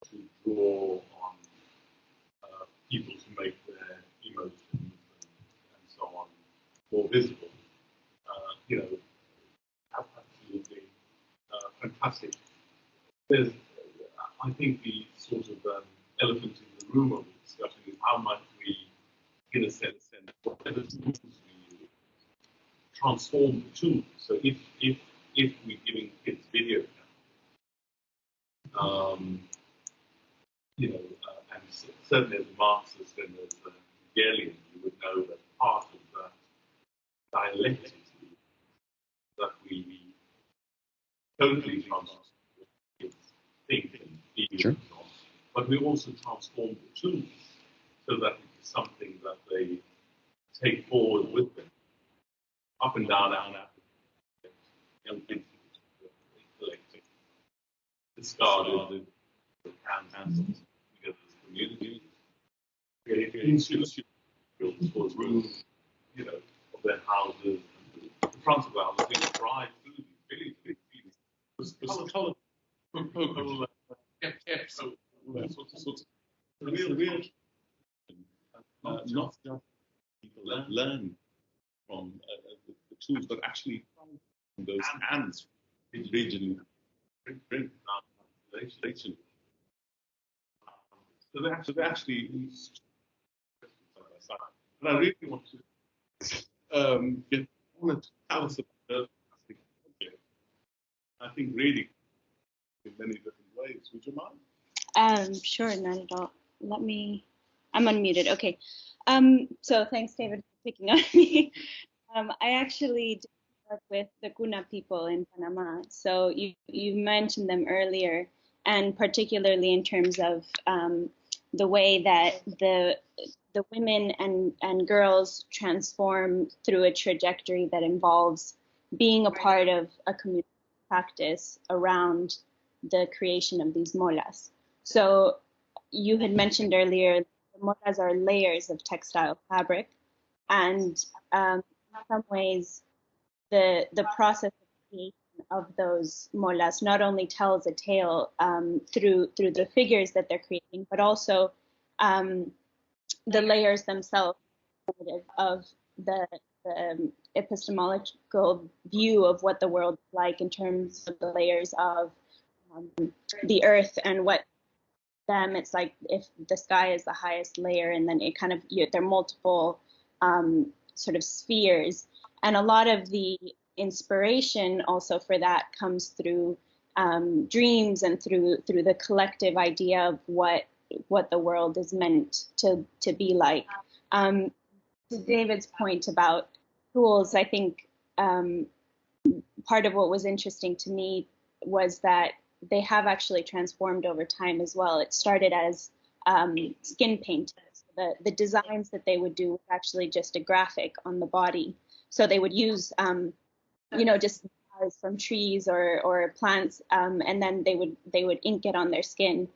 to draw on people to make their emotions and so on more visible? You know, absolutely fantastic. There's, I think, the sort of elephant in the room of the discussion is how much we, in a sense, and whatever tools we use, transform the tools. So if we're giving kids video, you know, and certainly as a Marxist and as a Hegelian, you would know that part of that dialectic that we totally transform kids think and feel, sure, and so on, but we also transform the tools so that it is something that they take forward with them, up and down, young kids collecting, discarded, cancelled together as communities, creating institutions for rooms, you know, of their houses, and the front of our houses, they drive through these big fields, colourful, kept, so sorts of real, not just people learn from the tools, but actually from those hands regionally bring translation. So they actually and I really want to get Anna to tell us about the fantastic project. I think really in many different ways. Would you mind? Sure, not at all. Let me I'm unmuted. Okay. So thanks, David, for picking on me. I actually do work with the Kuna people in Panama. So you mentioned them earlier, and particularly in terms of the way that the women and girls transform through a trajectory that involves being a part of a community practice around the creation of these molas. So you had mentioned earlier, the molas are layers of textile fabric, and in some ways, the process of creation of those molas not only tells a tale through the figures that they're creating, but also the layers themselves of the epistemological view of what the world is like in terms of the layers of the earth and what them it's like if the sky is the highest layer, and then it kind of there are multiple sort of spheres, and a lot of the inspiration also for that comes through dreams and through the collective idea of what the world is meant to be like. To David's point about tools, I think part of what was interesting to me was that they have actually transformed over time as well. It started as skin paint. The designs that they would do was actually just a graphic on the body. So they would use, just from trees or plants, and then they would ink it on their skin,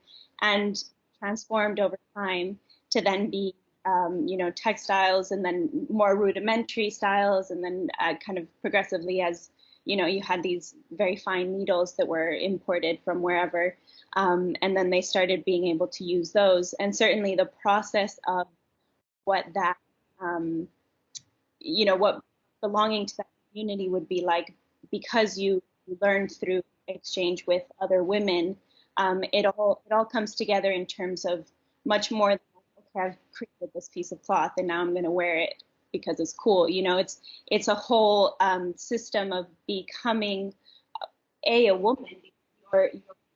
and transformed over time to then be, textiles, and then more rudimentary styles, and then kind of progressively as you had these very fine needles that were imported from wherever, and then they started being able to use those. And certainly the process of what that, what belonging to that community would be like, because you learned through exchange with other women, it all comes together in terms of much more than, okay, I've created this piece of cloth and now I'm going to wear it because it's cool. It's a whole system of becoming a woman. Your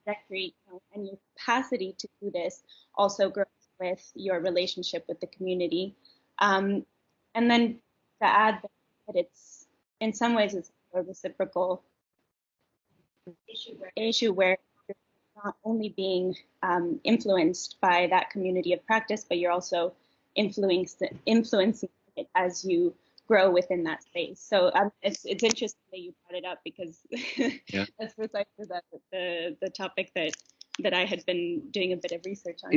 trajectory and your capacity to do this also grows with your relationship with the community. And then to add that it's, in some ways, it's a reciprocal issue where you're not only being influenced by that community of practice, but you're also influencing it as you grow within that space. So it's interesting that you brought it up, because that's precisely the topic that I had been doing a bit of research on.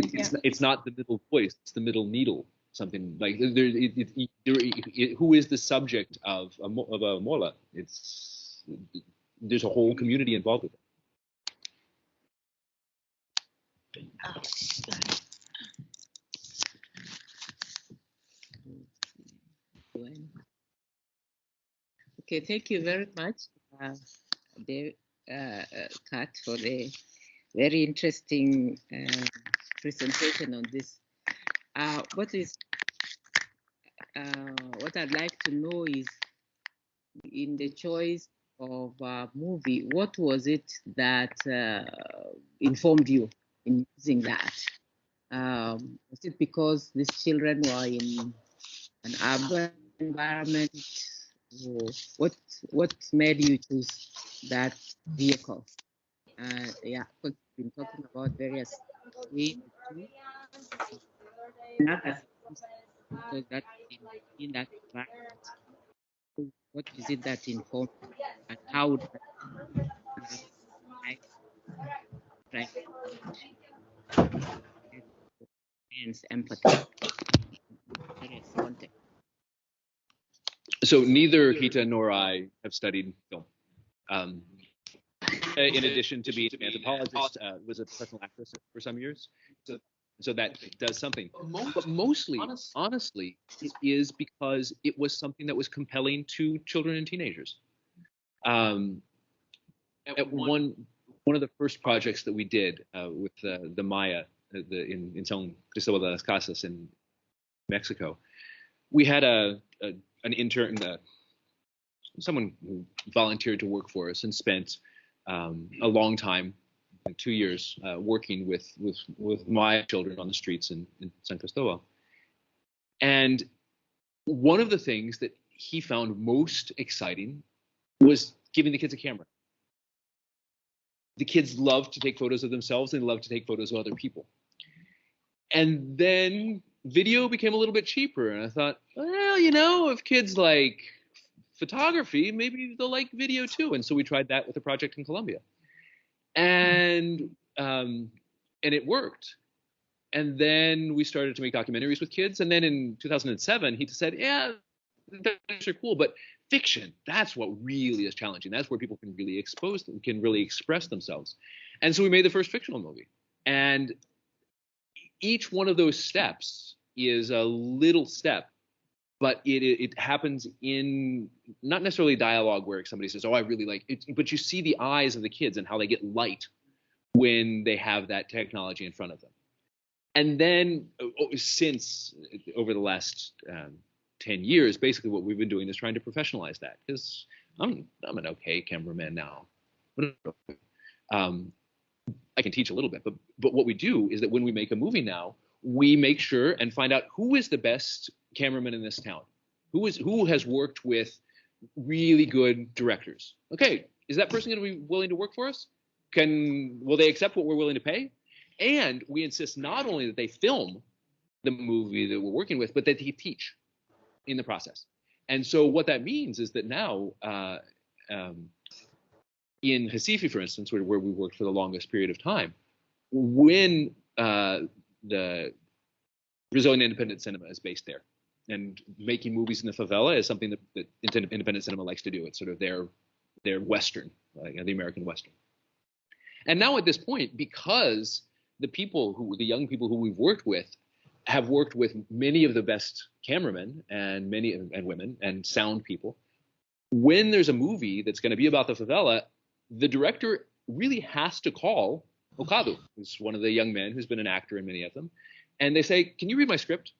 It's not the middle voice, it's the middle needle. Something like who is the subject of a mola? There's a whole community involved with it. Okay, thank you very much, Kat, for the very interesting presentation on this. What I'd like to know is, in the choice of a movie, what was it that informed you in using that? Was it because these children were in an urban environment? What made you choose that vehicle? Because we've been talking about various ways so that in that environment, what is it that informed you, and how would I try to experience empathy in various contexts? So neither Hita nor I have studied film. In addition to being an anthropologist, was a professional actress for some years. So that does something. But mostly, honestly, it is because it was something that was compelling to children and teenagers. At one of the first projects that we did with the Maya in San Cristobal de las Casas in Mexico, we had an intern, someone who volunteered to work for us and spent a long time, 2 years, working with my children on the streets in San Cristobal. And one of the things that he found most exciting was giving the kids a camera. The kids love to take photos of themselves and love to take photos of other people. And then video became a little bit cheaper. And I thought, well, you know, if kids like photography, maybe they'll like video too. And so we tried that with a project in Colombia. And it worked. And then we started to make documentaries with kids. And then in 2007, he said, yeah, those are cool, but fiction, that's what really is challenging. That's where people can really express themselves. And so we made the first fictional movie. And each one of those steps is a little step, but it happens in not necessarily dialogue where somebody says, oh, I really like it, but you see the eyes of the kids and how they get light when they have that technology in front of them. And then since over the last 10 years, basically what we've been doing is trying to professionalize that, because I'm an okay cameraman now. I can teach a little bit, but what we do is that when we make a movie now, we make sure and find out who is the best cameraman in this town, who has worked with really good directors. Okay, is that person going to be willing to work for us? Will they accept what we're willing to pay? And we insist not only that they film the movie that we're working with, but that they teach in the process. And so what that means is that now in Recife, for instance, where we worked for the longest period of time, when the Brazilian independent cinema is based there, and making movies in the favela is something that independent cinema likes to do. It's sort of their Western, the American Western. And now at this point, because the young people who we've worked with have worked with many of the best cameramen and women and sound people, when there's a movie that's going to be about the favela, the director really has to call Okado, who's one of the young men who's been an actor in many of them, and they say, "Can you read my script?"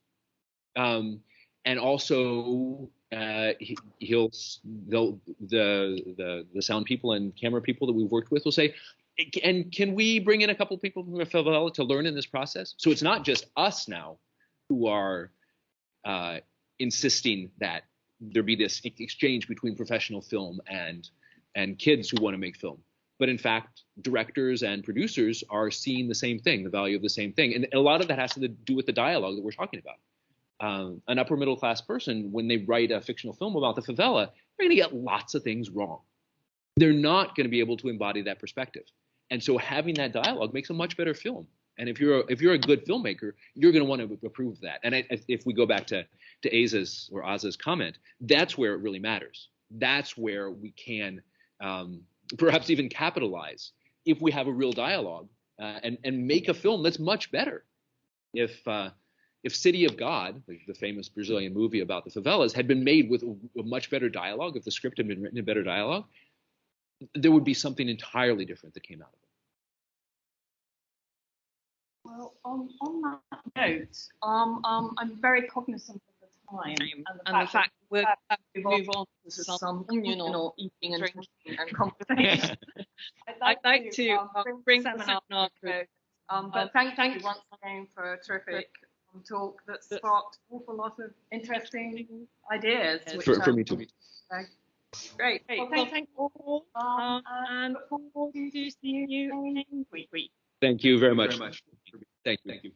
And also, the sound people and camera people that we've worked with will say, and can we bring in a couple people from the favela to learn in this process? So it's not just us now who are insisting that there be this exchange between professional film and kids who want to make film. But in fact, directors and producers are seeing the same thing, the value of the same thing. And a lot of that has to do with the dialogue that we're talking about. An upper middle class person, when they write a fictional film about the favela, they're going to get lots of things wrong. They're not going to be able to embody that perspective. And so having that dialogue makes a much better film. And if you're a good filmmaker, you're going to want to approve that. And if we go back to Aza's comment, that's where it really matters. That's where we can perhaps even capitalize if we have a real dialogue and make a film that's much better. If City of God, the famous Brazilian movie about the favelas, had been made with a much better dialogue, if the script had been written in better dialogue, there would be something entirely different that came out of it. Well, on that note, I'm very cognizant of the time and the fact we're going to move on to some communal eating and drinking and conversation. I'd like to bring the seminar to a close. But thank you once again for a terrific talk that sparked an awful lot of interesting ideas. For me too. Great. Well, thank you all. And look forward to seeing you next week. Thank you very much. Thank you.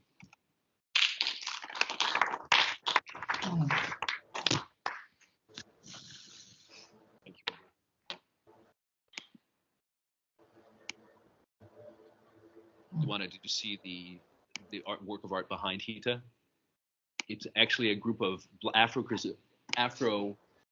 Wanted to see the work of art behind Hita. It's actually a group of Afro